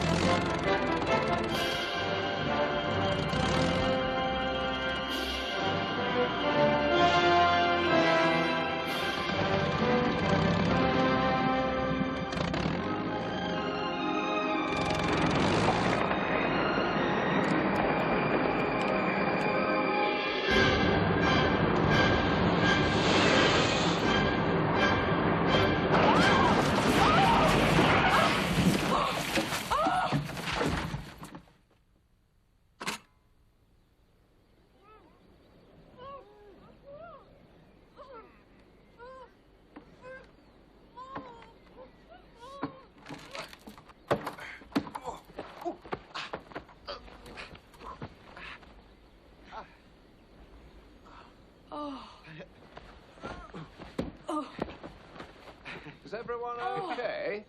Is everyone okay?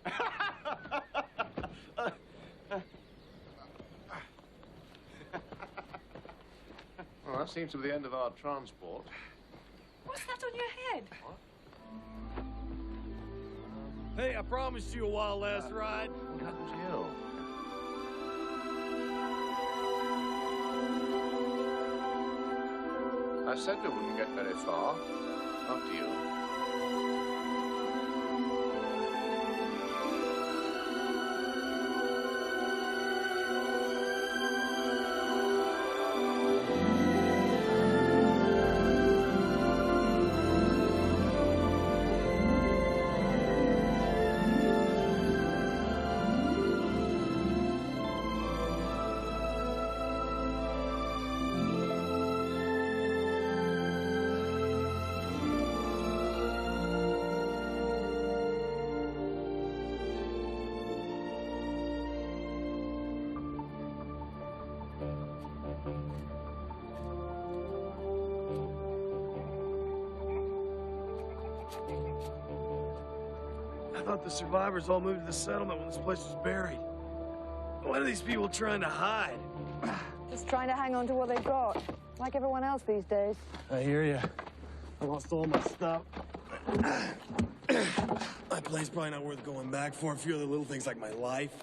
Well, that seems to be the end of our transport. What's that on your head? Hey, I promised you a wild last ride. What happened to you? I said we wouldn't get very far. After you. I thought the survivors all moved to the settlement when this place was buried. What are these people trying to hide? Just trying to hang on to what they've got, like everyone else these days. I hear you. I lost all my stuff. My play's probably not worth going back for. A few other little things like my life.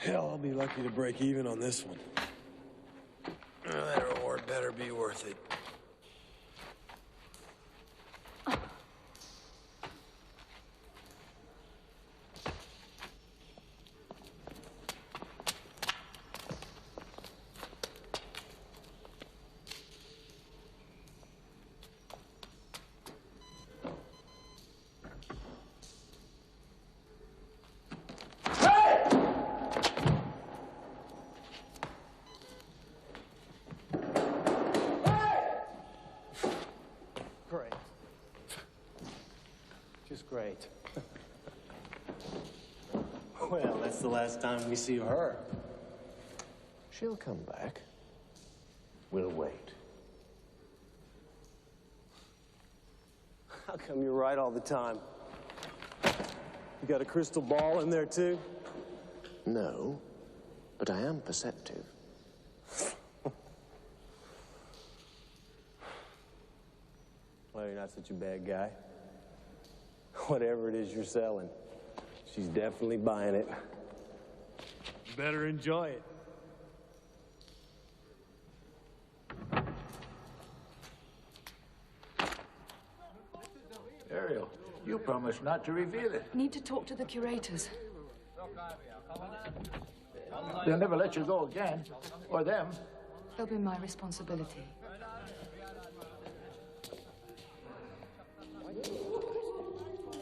Hell, I'll be lucky to break even on this one. That reward better be worth it. Great. Well, that's the last time we see her. She'll come back. We'll wait. How come you're right all the time? You got a crystal ball in there, too? No, but I am perceptive. Well, you're not such a bad guy. Whatever it is you're selling, she's definitely buying it. You better enjoy it. Ariel, you promised not to reveal it. Need to talk to the curators. They'll never let you go again. Or them. It'll be my responsibility.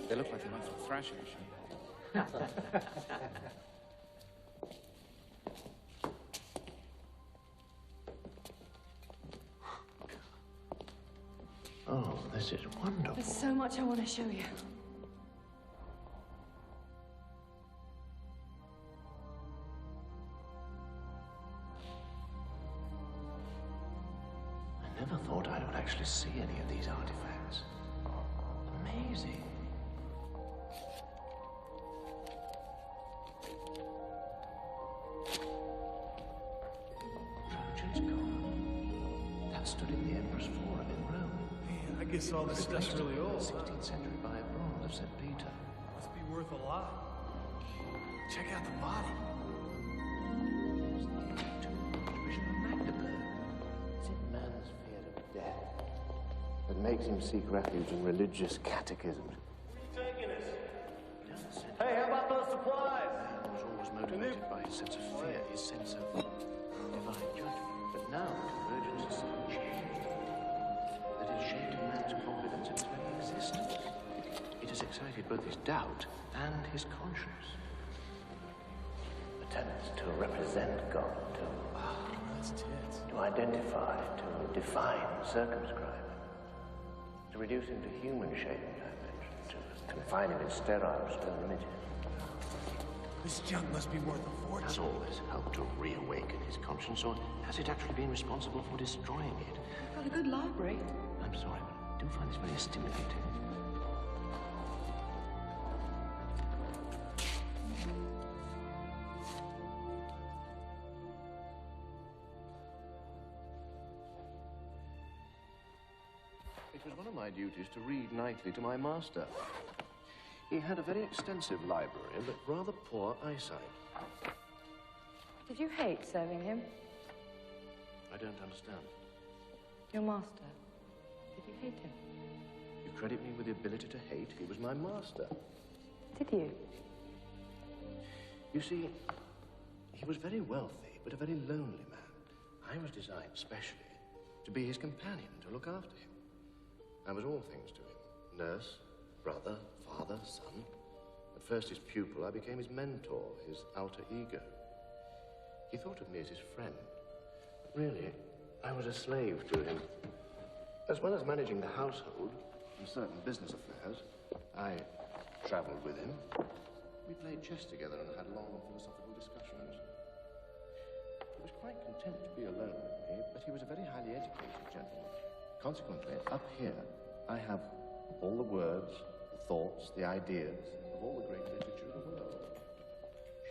They look like they want some thrashing machine. Oh, this is wonderful. There's so much I want to show you. I never thought I would actually see any of these artifacts. Amazing. Stood in the Emperor's Forum in Rome. Man, I guess all this stuff's really old. 16th century by a bronze of St. Peter. Must be worth a lot. Check out the body. Bishop of Magdeburg. Is it man's fear of death that makes him seek refuge in religious catechisms? Where are you taking us? Hey, how about those supplies? Man was always motivated by his sense of fear, his sense of divine judgment. But now convergence is so changed that it shaken man's confidence in his very existence. It has excited both his doubt and his conscience. Attempts to represent God, to identify, to define, circumscribe, to reduce him to human shape and dimension, to confine him in sterile stone images. This junk must be worth a fortune. Has all this helped to reawaken his conscience, or has it actually been responsible for destroying it? Got a good library. I'm sorry, but I do find this very stimulating. It was one of my duties to read nightly to my master. He had a very extensive library, but rather poor eyesight. Did you hate serving him? I don't understand. Your master. Did you hate him? You credit me with the ability to hate? He was my master. Did you? You see, he was very wealthy, but a very lonely man. I was designed specially to be his companion, to look after him. I was all things to him. Nurse, brother, father, son. At first his pupil, I became his mentor, his alter ego. He thought of me as his friend. But really, I was a slave to him. As well as managing the household and certain business affairs, I traveled with him. We played chess together and had long philosophical discussions. He was quite content to be alone with me, but he was a very highly educated gentleman. Consequently, up here, I have all the words, the thoughts, the ideas of all the great literature of the world.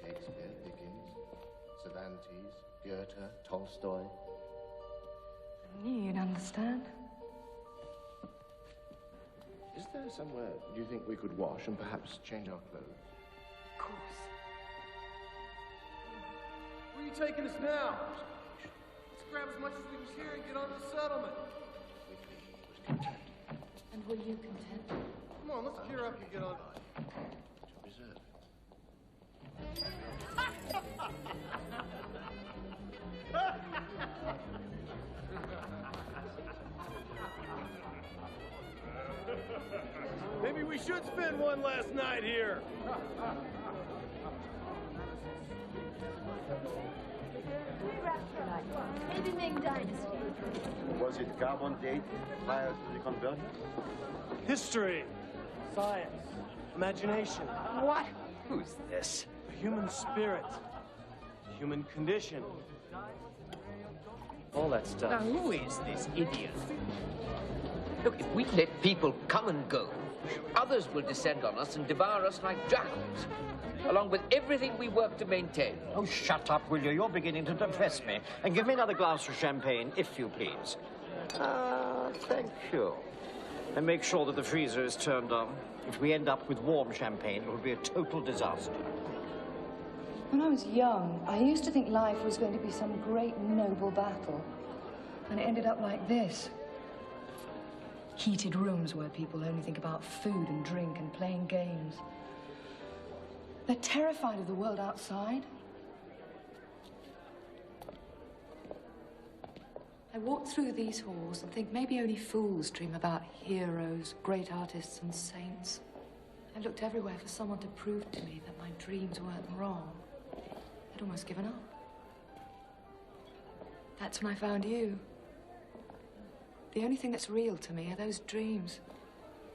Shakespeare, Dickens, Cervantes, Goethe, Tolstoy. I knew you'd understand. Is there somewhere you think we could wash and perhaps change our clothes? Of course. Where are you taking us now? Let's grab as much as we can carry and get on to the settlement. And were you content? Come on, let's gear up and get on. Maybe we should spend one last night here. Maybe Ming Dynasty. Was it carbon date prior to the conversion? History, science, imagination. What? Who's this? The human spirit, the human condition. All that stuff. Now, who is this idiot? Look, if we let people come and go, others will descend on us and devour us like jackals, along with everything we work to maintain. Oh, shut up, will you? You're beginning to depress me. And give me another glass of champagne, if you please. Thank you. And make sure that the freezer is turned on. If we end up with warm champagne, it will be a total disaster. When I was young, I used to think life was going to be some great noble battle. And it ended up like this. Heated rooms where people only think about food and drink and playing games. They're terrified of the world outside. I walk through these halls and think maybe only fools dream about heroes, great artists and saints. I looked everywhere for someone to prove to me that my dreams weren't wrong. I'd almost given up. That's when I found you. The only thing that's real to me are those dreams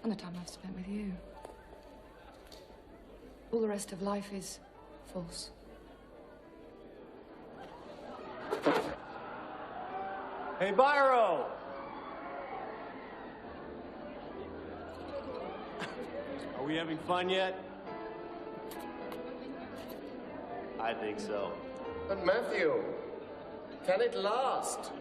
and the time I've spent with you. All the rest of life is false. Hey, Byro! Are we having fun yet? I think so. And Matthew, can it last?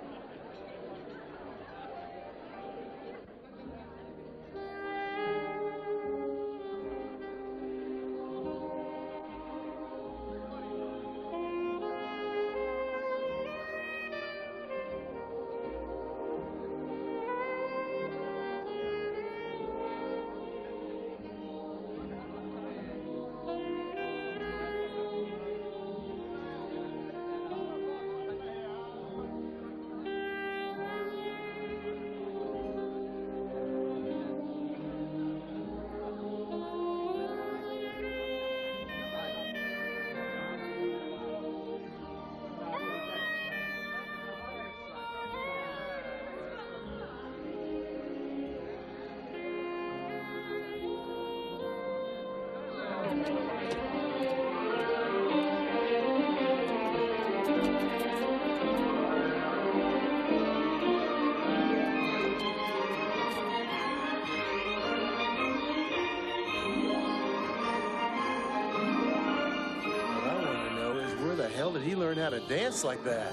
Did he learn how to dance like that?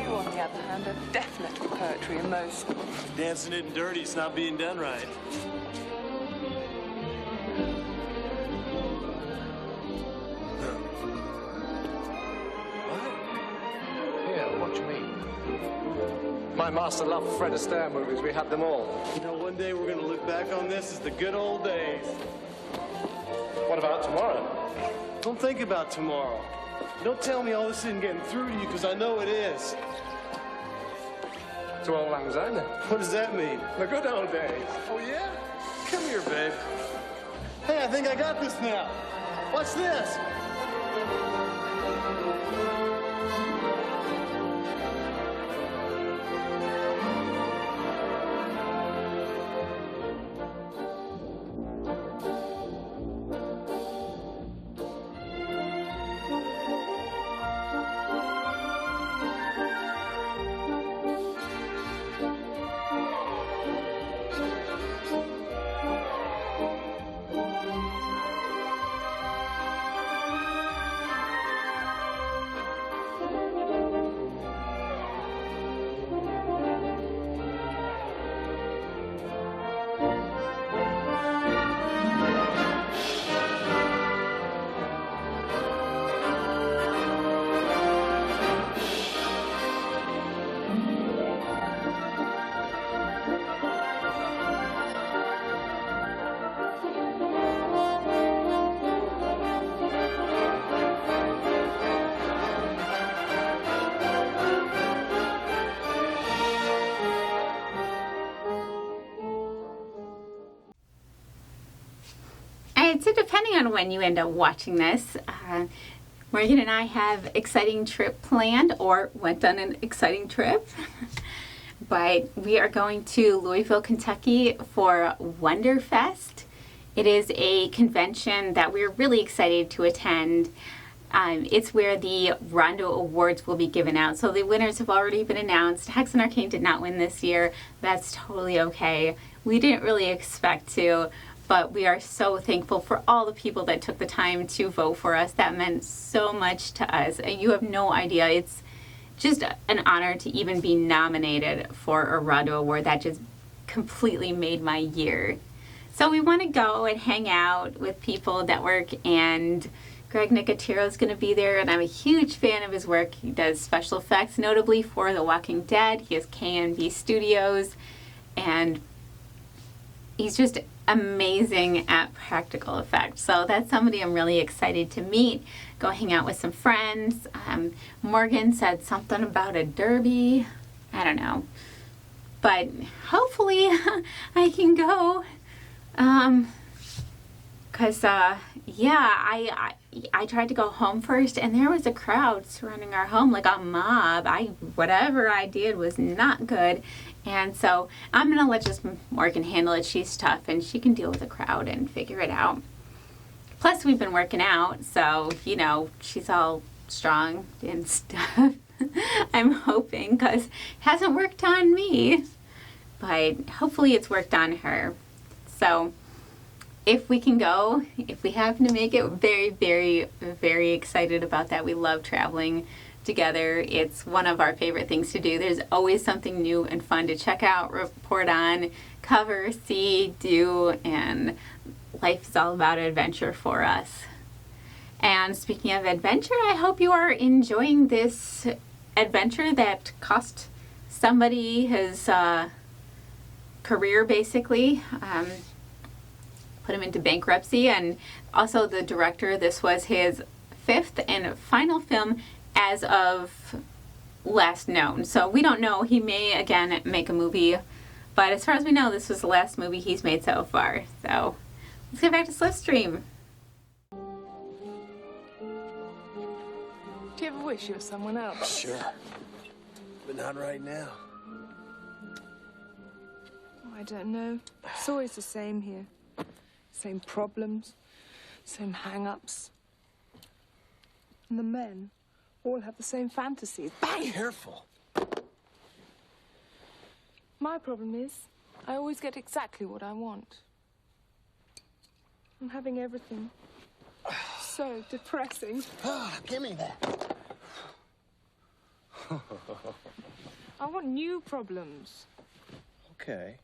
You, on the other hand, are definitely poetry in motion. Dancing it and dirty, it's not being done right. Here, watch me. My master loved Fred Astaire movies. We had them all. You know, one day we're going to look back on this as the good old days. What about tomorrow? Don't think about tomorrow. Don't tell me all this isn't getting through to you, because I know it is. To old Lang Syne. What does that mean? The good old days. Oh, yeah? Come here, babe. Hey, I think I got this now. Watch this. depending on when you end up watching this, Morgan and I have exciting trip planned, or went on an exciting trip. But we are going to Louisville, Kentucky for Wonderfest. It is a convention that we're really excited to attend. It's where the Rondo Awards will be given out. So the winners have already been announced. Hexen Arcane did not win this year. That's totally okay. We didn't really expect to, but we are so thankful for all the people that took the time to vote for us. That meant so much to us. You have no idea. It's just an honor to even be nominated for a Rondo Award. That just completely made my year. So we want to go and hang out with people, network, and Greg Nicotero is going to be there, and I'm a huge fan of his work. He does special effects, notably for The Walking Dead. He has KNB Studios, and he's just amazing at practical effects. So that's somebody I'm really excited to meet, go hang out with some friends. Morgan said something about a derby. I don't know. But hopefully I can go. Because, yeah, I tried to go home first, and there was a crowd surrounding our home, like a mob. Whatever I did was not good. And so I'm going to let just Morgan handle it. She's tough, and she can deal with the crowd and figure it out. Plus, we've been working out, so, you know, she's all strong and stuff. I'm hoping, because it hasn't worked on me. But hopefully it's worked on her. So if we can go, if we happen to make it, very, very, very excited about that. We love traveling together. It's one of our favorite things to do. There's always something new and fun to check out, report on, cover, see, do, and life is all about adventure for us. And speaking of adventure, I hope you are enjoying this adventure that cost somebody his career, basically. Put him into bankruptcy. And also the director, this was his 5th and final film as of last known. So we don't know. He may again make a movie, but as far as we know, this was the last movie he's made so far. So let's get back to Slipstream. Do you ever wish you were someone else? Sure. But not right now. I don't know. It's always the same here. Same problems, same hang-ups. And the men all have the same fantasies. Bang! Careful. My problem is, I always get exactly what I want. I'm having everything. So depressing. Give me that. I want new problems. Okay.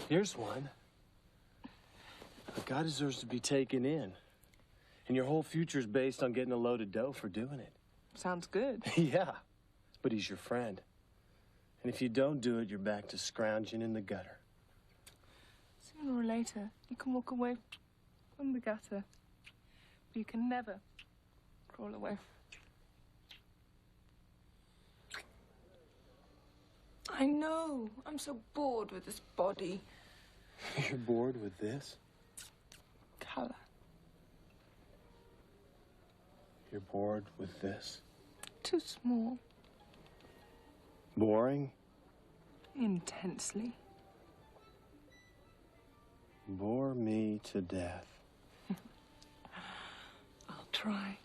Here's one. A guy deserves to be taken in. And your whole future's based on getting a load of dough for doing it. Sounds good. Yeah. But he's your friend. And if you don't do it, you're back to scrounging in the gutter. Sooner or later, you can walk away from the gutter. But you can never crawl away. I know. I'm so bored with this body. You're bored with this? Color. You're bored with this? Too small. Boring? Intensely. Bore me to death. I'll try.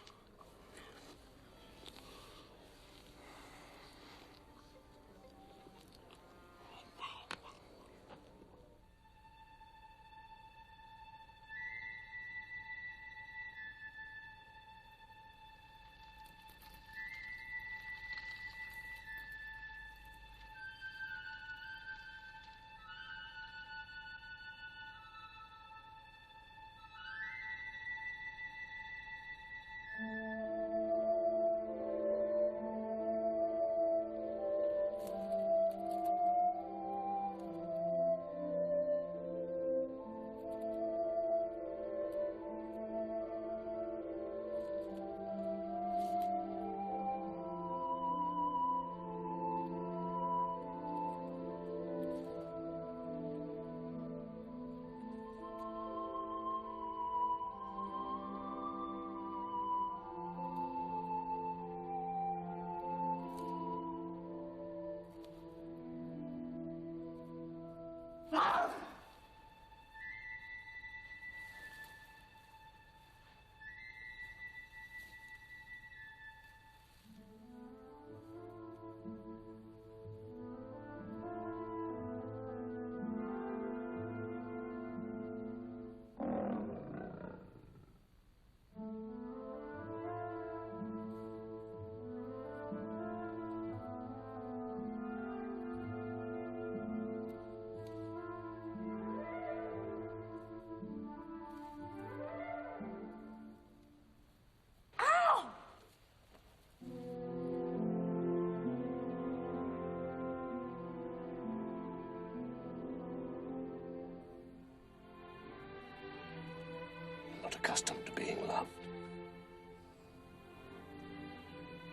accustomed to being loved.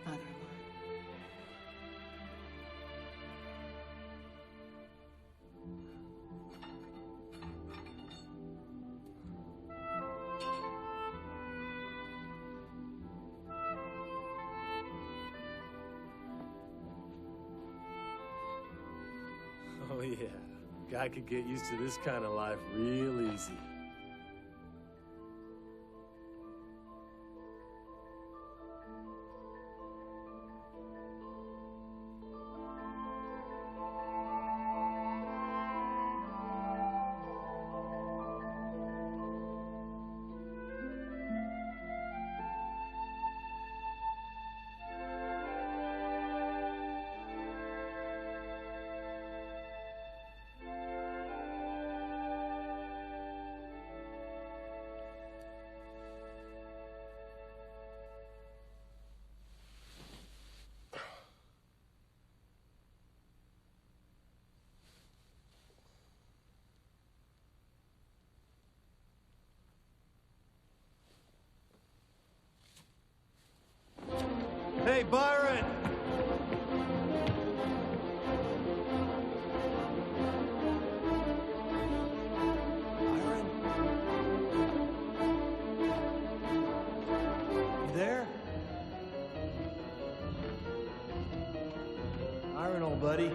Neither am Oh, yeah. Guy could get used to this kind of life real easy. Hey, Byron! Byron? You there? Byron, old buddy.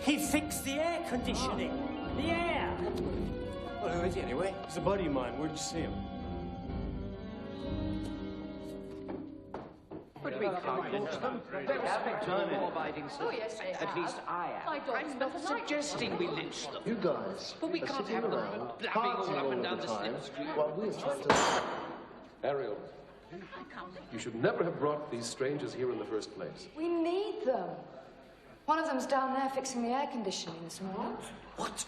He fixed the air conditioning. The air. Well, who is he anyway? He's a buddy of mine. Where'd you see him? But we can't lynch them. They're respectable, law-abiding citizens. At least I am. I'm not suggesting we lynch them. You guys But we are can't sitting have them around, blabbing partying all up and all down the the time, Slipstream. while we're trying to... Ariel, you should never have brought these strangers here in the first place. We need them. One of them's down there fixing the air conditioning this morning. What?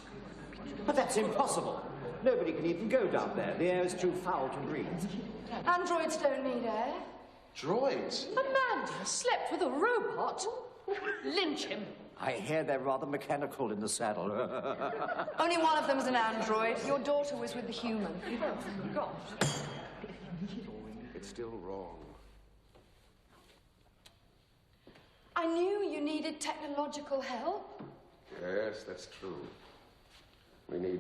But that's impossible. Nobody can even go down there. The air is too foul to breathe. Androids don't need air. Droids? Amanda slept with a robot. Lynch him. I hear they're rather mechanical in the saddle. Only one of them's an android. Your daughter was with the human. Gosh. It's still wrong. I knew you needed technological help. Yes, that's true. We need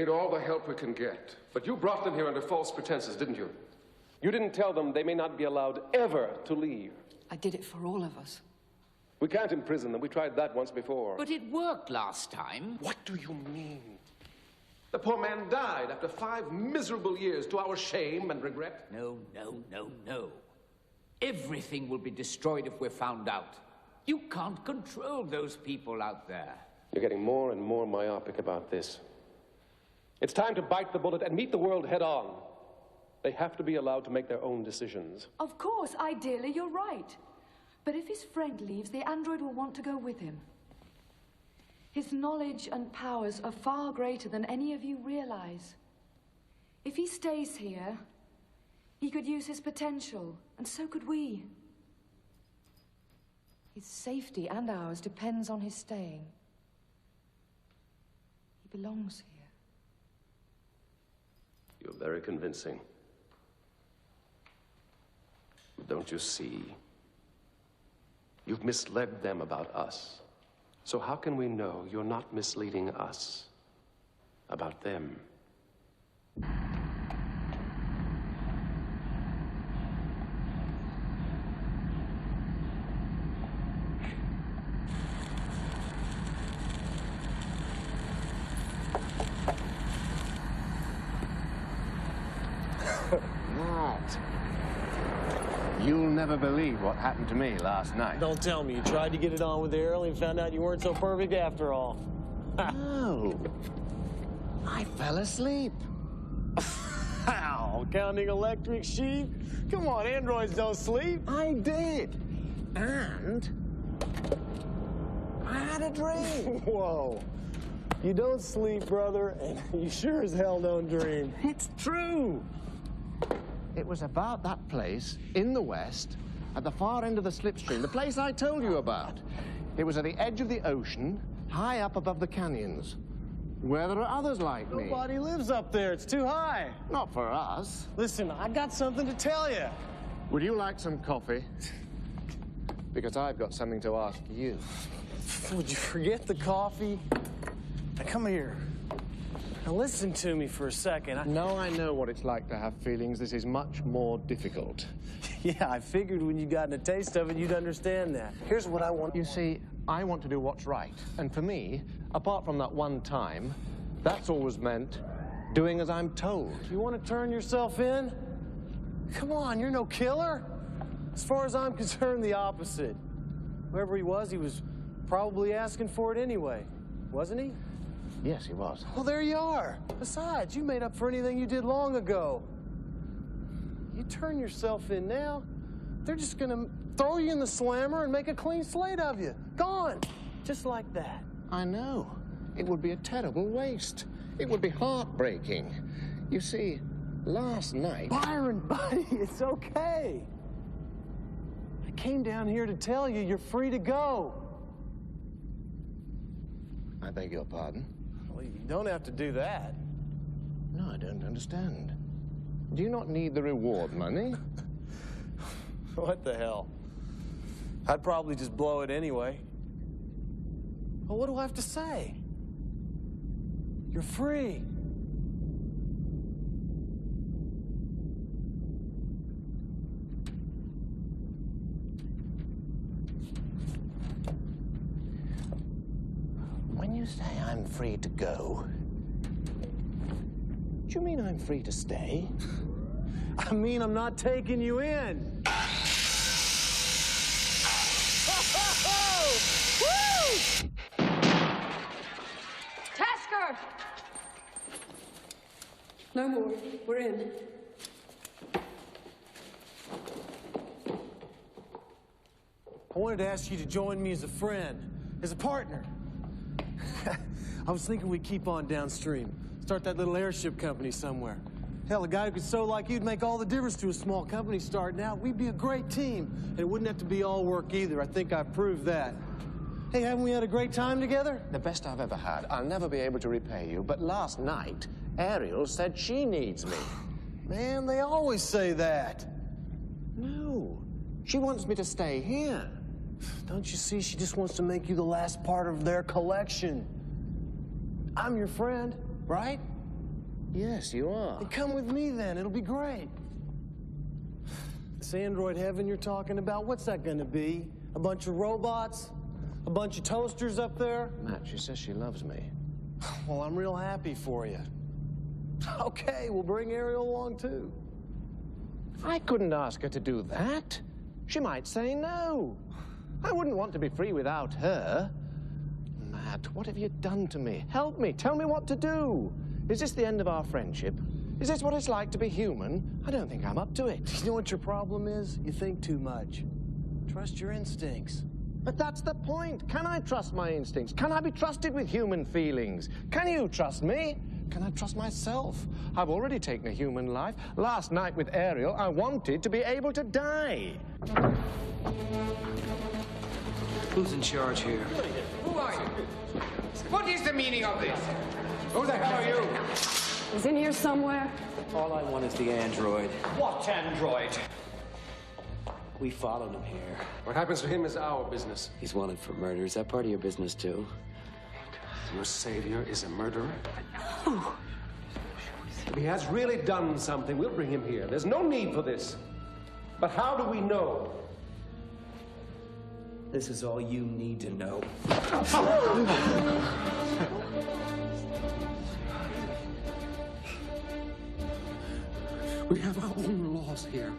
all the help we can get. But you brought them here under false pretenses, didn't you? You didn't tell them they may not be allowed ever to leave. I did it for all of us. We can't imprison them. We tried that once before. But it worked last time. What do you mean? The poor man died after 5 miserable years to our shame and regret. No, no, no, no. Everything will be destroyed if we're found out. You can't control those people out there. You're getting more and more myopic about this. It's time to bite the bullet and meet the world head on. They have to be allowed to make their own decisions. Of course, ideally, you're right. But if his friend leaves, the android will want to go with him. His knowledge and powers are far greater than any of you realize. If he stays here, he could use his potential, and so could we. His safety and ours depends on his staying. He belongs here. You're very convincing. Don't you see? You've misled them about us. So how can we know you're not misleading us about them? Matt, you'll never believe what happened to me last night. Don't tell me. You tried to get it on with Errol and found out you weren't so perfect after all. No. I fell asleep. How? Counting electric sheep? Come on, androids don't sleep. I did. And I had a dream. Whoa. You don't sleep, brother, and you sure as hell don't dream. It's true. It was about that place in the west, at the far end of the Slipstream, the place I told you about. It was at the edge of the ocean, high up above the canyons, where there are others like me. Nobody lives up there. It's too high. Not for us. Listen, I got something to tell you. Would you like some coffee? Because I've got something to ask you. Would you forget the coffee? Now, come here. Now, listen to me for a second. Now I know what it's like to have feelings. This is much more difficult. Yeah, I figured when you gotten a taste of it, you'd understand that. Here's what I want. You see, I want to do what's right. And for me, apart from that one time, that's always meant doing as I'm told. You want to turn yourself in? Come on, you're no killer. As far as I'm concerned, the opposite. Whoever he was probably asking for it anyway, wasn't he? Yes, he was. Well, there you are. Besides, you made up for anything you did long ago. You turn yourself in now, they're just gonna throw you in the slammer and make a clean slate of you. Gone. Just like that. I know. It would be a terrible waste. It would be heartbreaking. You see, last night... Byron, buddy, it's okay. I came down here to tell you you're free to go. I beg your pardon? Well, you don't have to do that. No, I don't understand. Do you not need the reward money? What the hell? I'd probably just blow it anyway. Well, what do I have to say? You're free. When you say I'm free to go, do you mean I'm free to stay? I mean I'm not taking you in. Tasker! No more. We're in. I wanted to ask you to join me as a friend, as a partner. I was thinking we'd keep on downstream, start that little airship company somewhere. Hell, a guy who could sew like you'd make all the difference to a small company starting out. We'd be a great team, and it wouldn't have to be all work either. I think I've proved that. Hey, haven't we had a great time together? The best I've ever had. I'll never be able to repay you, but last night, Ariel said she needs me. Man, they always say that. No, she wants me to stay here. Don't you see, she just wants to make you the last part of their collection. I'm your friend, right? Yes, you are. Then come with me then, it'll be great. This android heaven you're talking about, what's that gonna be? A bunch of robots? A bunch of toasters up there? Matt, she says she loves me. Well, I'm real happy for you. Okay, we'll bring Ariel along too. I couldn't ask her to do that. She might say no. I wouldn't want to be free without her. Matt, what have you done to me? Help me. Tell me what to do. Is this the end of our friendship? Is this what it's like to be human? I don't think I'm up to it. You know what your problem is? You think too much. Trust your instincts. But that's the point. Can I trust my instincts? Can I be trusted with human feelings? Can you trust me? Can I trust myself? I've already taken a human life. Last night with Ariel, I wanted to be able to die. Who's in charge here? Who are you? What is the meaning of this? Who the hell are you? He's in here somewhere. All I want is the android. What android? We followed him here. What happens to him is our business. He's wanted for murder. Is that part of your business, too? Your savior is a murderer? If he has really done something, we'll bring him here. There's no need for this. But how do we know? This is all you need to know. We have our own laws here.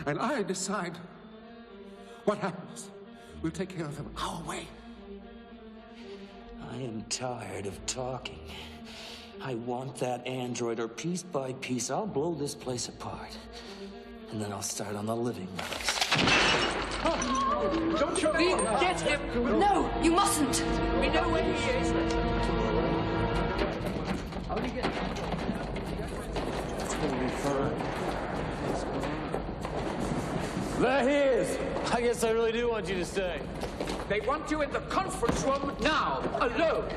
And I decide what happens. We'll take care of them our way. I am tired of talking. I want that android, or piece by piece, I'll blow this place apart. And then I'll start on the living ones. Don't try to Get him! No, you mustn't! We know where he is. It's gonna be fun. There he is! I guess I really do want you to stay. They want you in the conference room now, alone.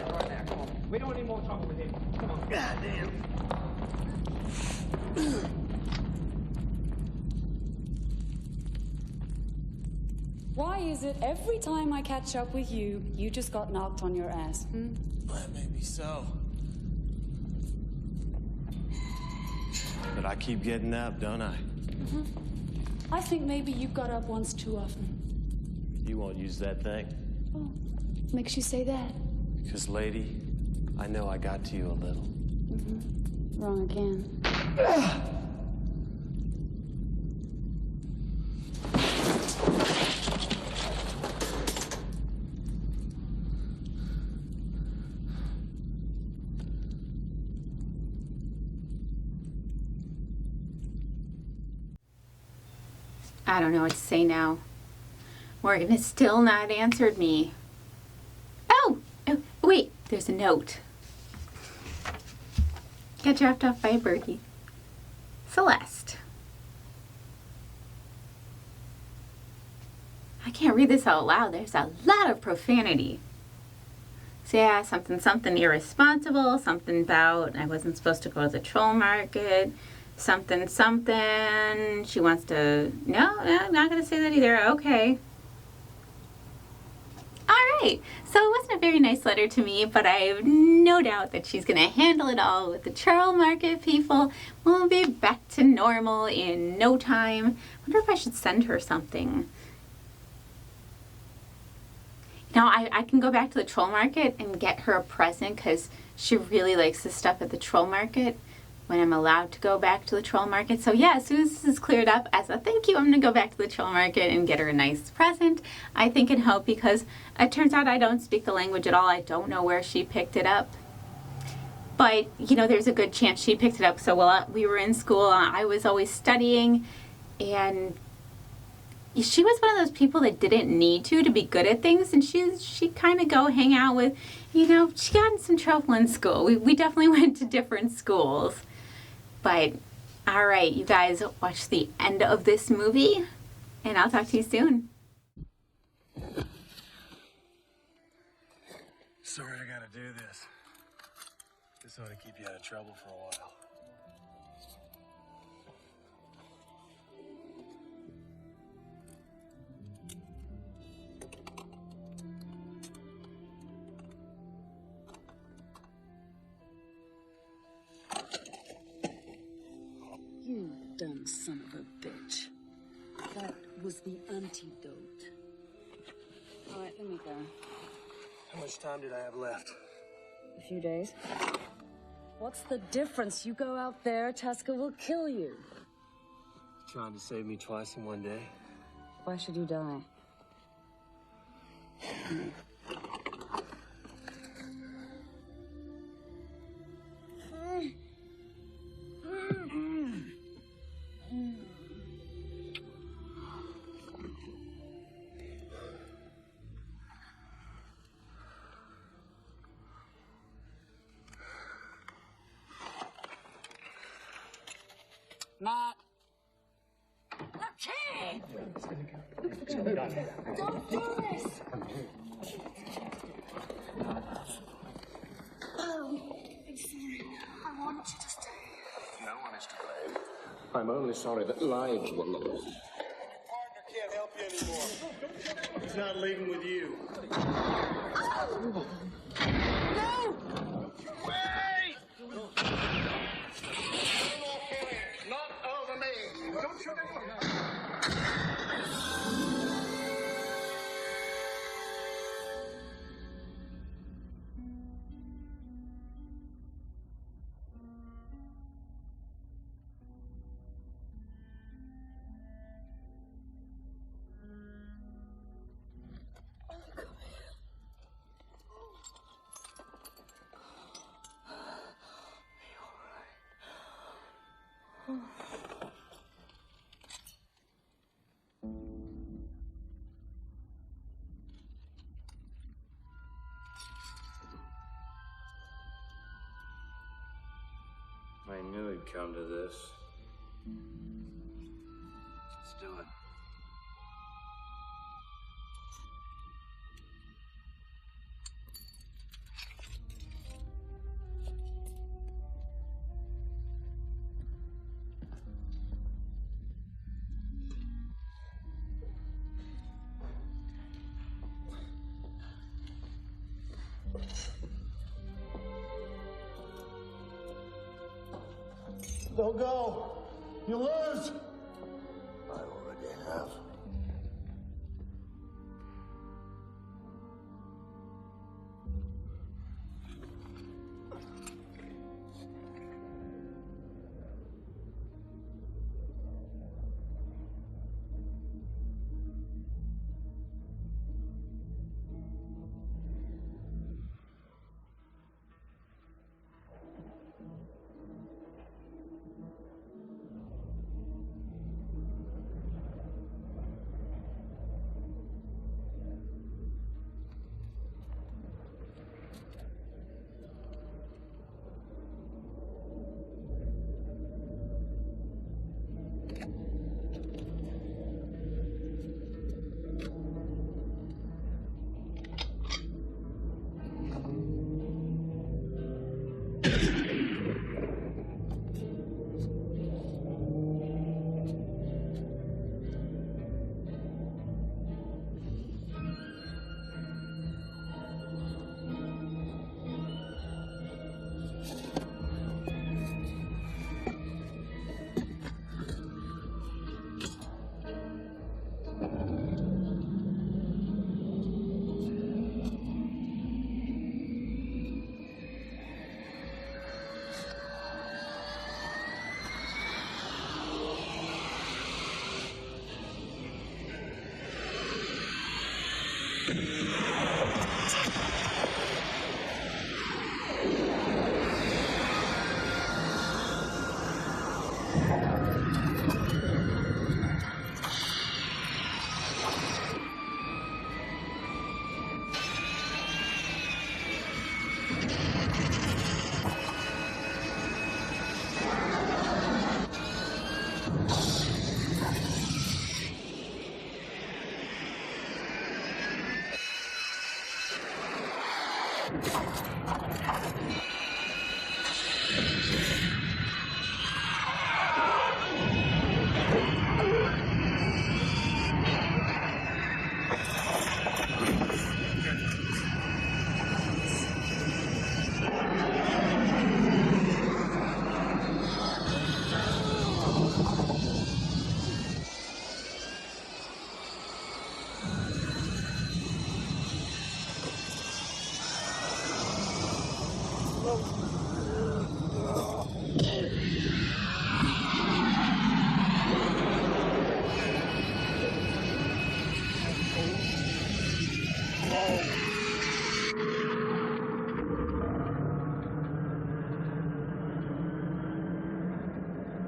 We don't need more trouble with him. Come on. Goddamn. Why is it every time I catch up with you, you just got knocked on your ass? That may be so. But I keep getting up, don't I? I think maybe you got up once too often. You won't use that thing. Oh, makes you say that? Because, lady, I know I got to you a little. Wrong again. I don't know what to say now. Morgan has still not answered me. Oh, wait, there's a note. Got dropped off by a birdie. Celeste. I can't read this out loud. There's a lot of profanity. So yeah, something irresponsible, something about I wasn't supposed to go to the troll market, something, she wants to, no, I'm not going to say that either, okay. Alright, so it wasn't a very nice letter to me, but I have no doubt that she's going to handle it all with the troll market people. We'll be back to normal in no time. I wonder if I should send her something. Now, I can go back to the troll market and get her a present because she really likes the stuff at the troll market when I'm allowed to go back to the troll market. So yeah, as soon as this is cleared up, as a thank you, I'm going to go back to the troll market and get her a nice present. I think and hope, because it turns out I don't speak the language at all. I don't know where she picked it up. But, you know, there's a good chance she picked it up. So while we were in school, I was always studying, and she was one of those people that didn't need to be good at things, and she'd kind of go hang out with, you know, she got in some trouble in school. We definitely went to different schools. But, alright, you guys watch the end of this movie, and I'll talk to you soon. Sorry I gotta do this. This ought to keep you out of trouble for a while. You dumb son of a bitch. That was the antidote. All right, let me go. How much time did I have left? A few days. What's the difference? You go out there, Tuska will kill you. Trying to save me twice in one day? Why should you die? Matt. Okay. Don't do this. Oh, I'm sorry. I wanted you to stay. No one is to blame. I'm only sorry that lives were lost. Partner can't help you anymore. He's not leaving with you. No! Wait! Not over me. Don't shoot anyone. come to this. Let's do it. Don't go. You lose. I already have.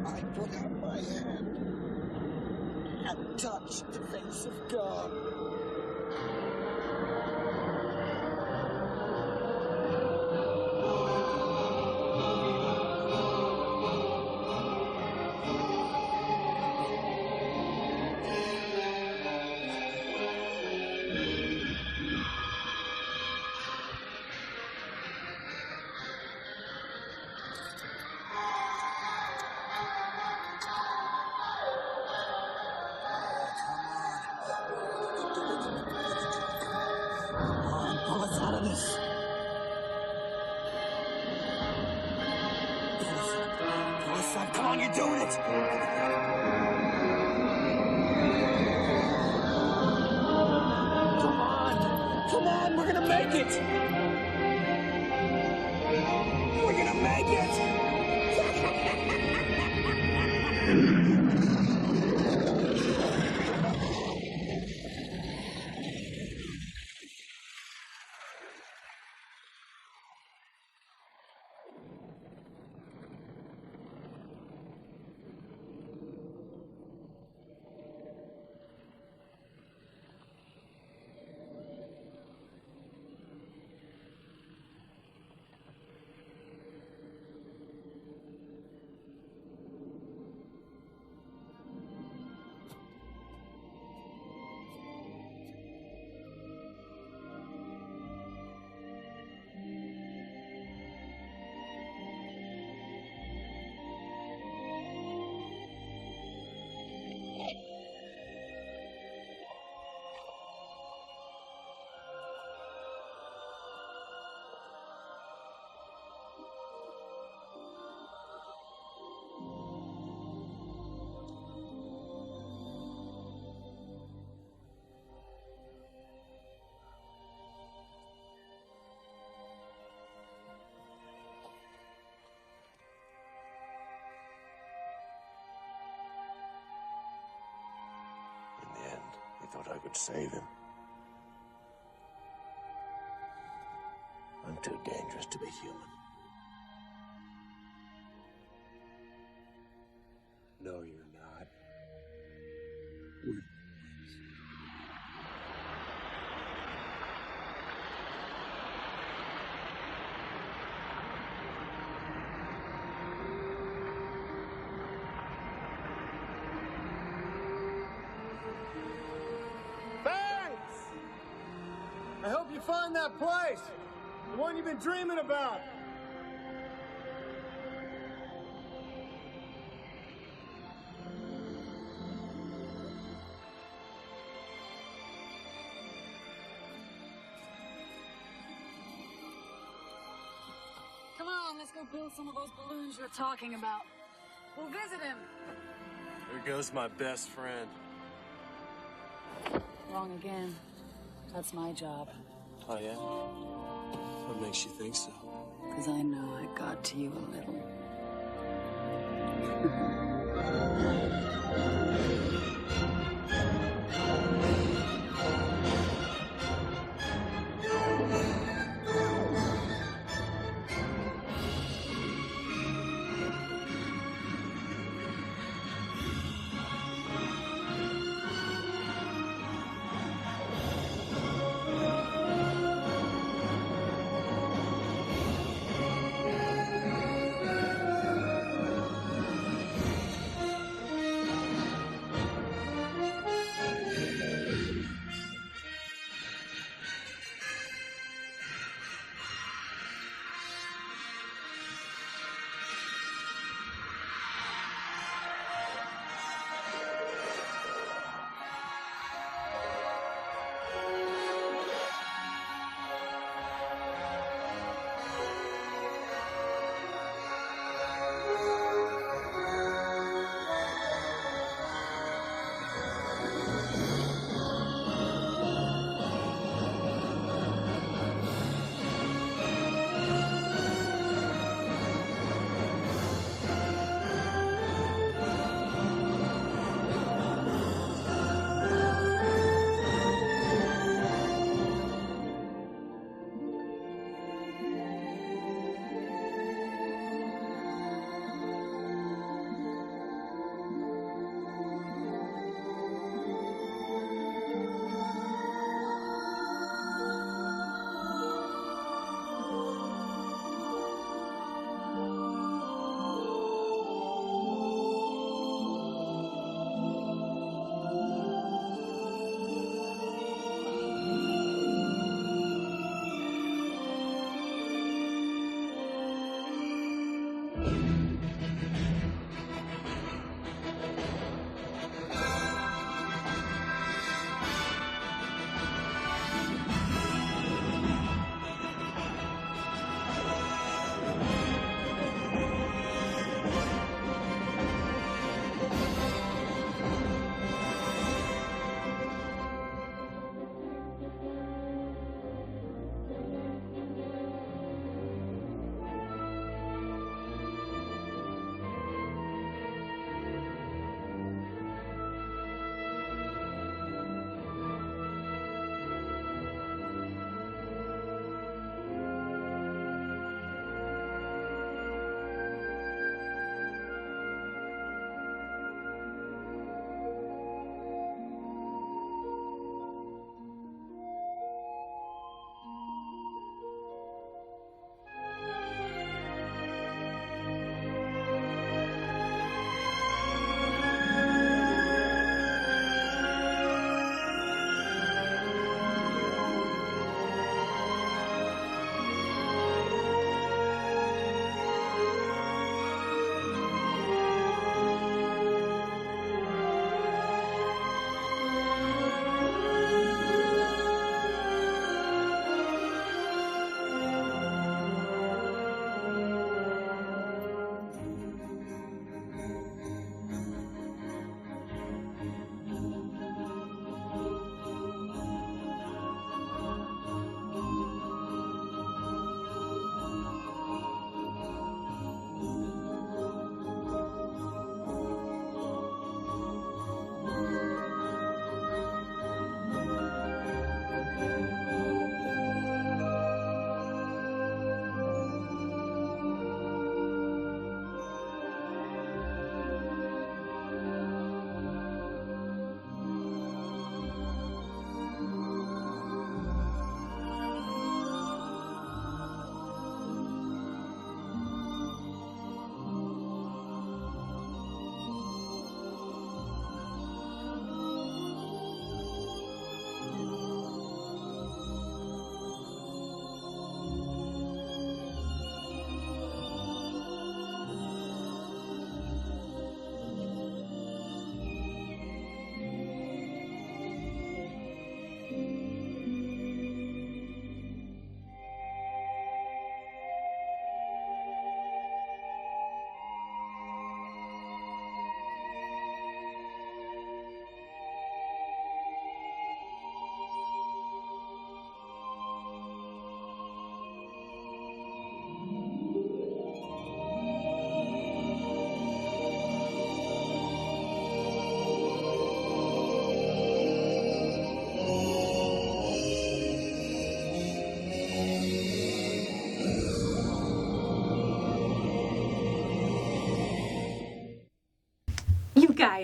I put out my hand and touched the face of God. Pull us out of this. Pull us out. Come on, you're doing it. Come on, we're gonna make it. We're gonna make it. thought I could save him. I'm too dangerous to be human. No, you're not. Thanks! I hope you find that place. The one you've been dreaming about. Come on, let's go build some of those balloons you're talking about. We'll visit him. There goes my best friend. Wrong again. That's my job. Oh, yeah? What makes you think so? Because I know I got to you a little.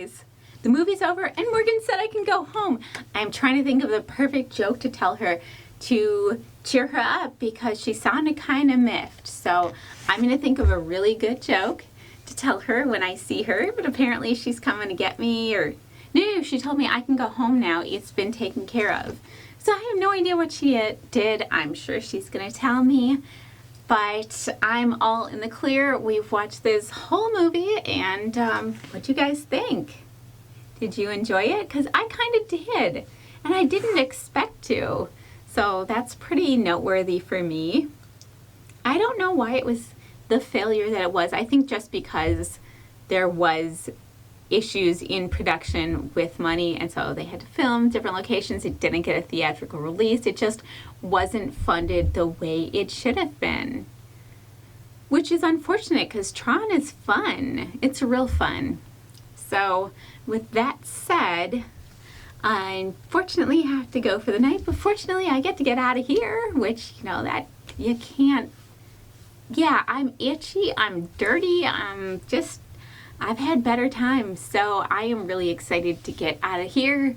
guys, the movie's over and Morgan said I can go home. I'm trying to think of the perfect joke to tell her to cheer her up because she sounded kind of miffed. So I'm going to think of a really good joke to tell her when I see her, but apparently she's coming to get me, or no, she told me I can go home now. It's been taken care of. So I have no idea what she did. I'm sure she's going to tell me, but I'm all in the clear. We've watched this whole movie, and what do you guys think? Did you enjoy it? Because I kind of did, and I didn't expect to. So that's pretty noteworthy for me. I don't know why it was the failure that it was. I think just because there was issues in production with money, and so they had to film different locations. It didn't get a theatrical release. It just wasn't funded the way it should have been, which is unfortunate because Tron is fun. It's real fun. So with that said, I unfortunately have to go for the night, but fortunately I get to get out of here, which, you know, that you can't. Yeah, I'm itchy, I'm dirty, I've had better times, so I am really excited to get out of here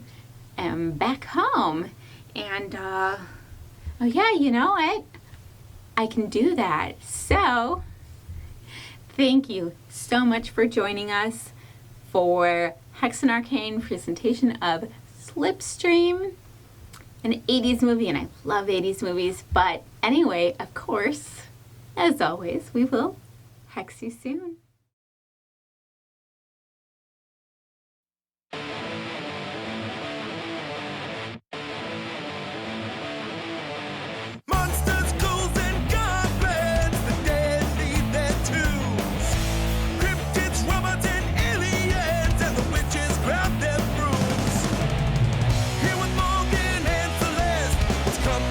and back home. And, oh yeah, you know what? I can do that. So, thank you so much for joining us for Hexen Arcane presentation of Slipstream, an 80s movie, and I love 80s movies. But anyway, of course, as always, we will hex you soon.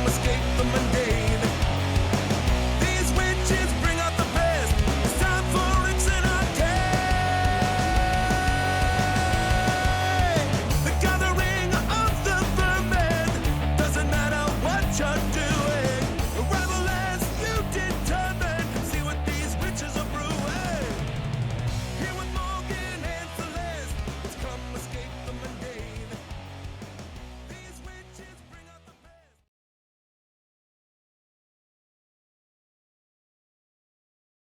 Escape the mundane.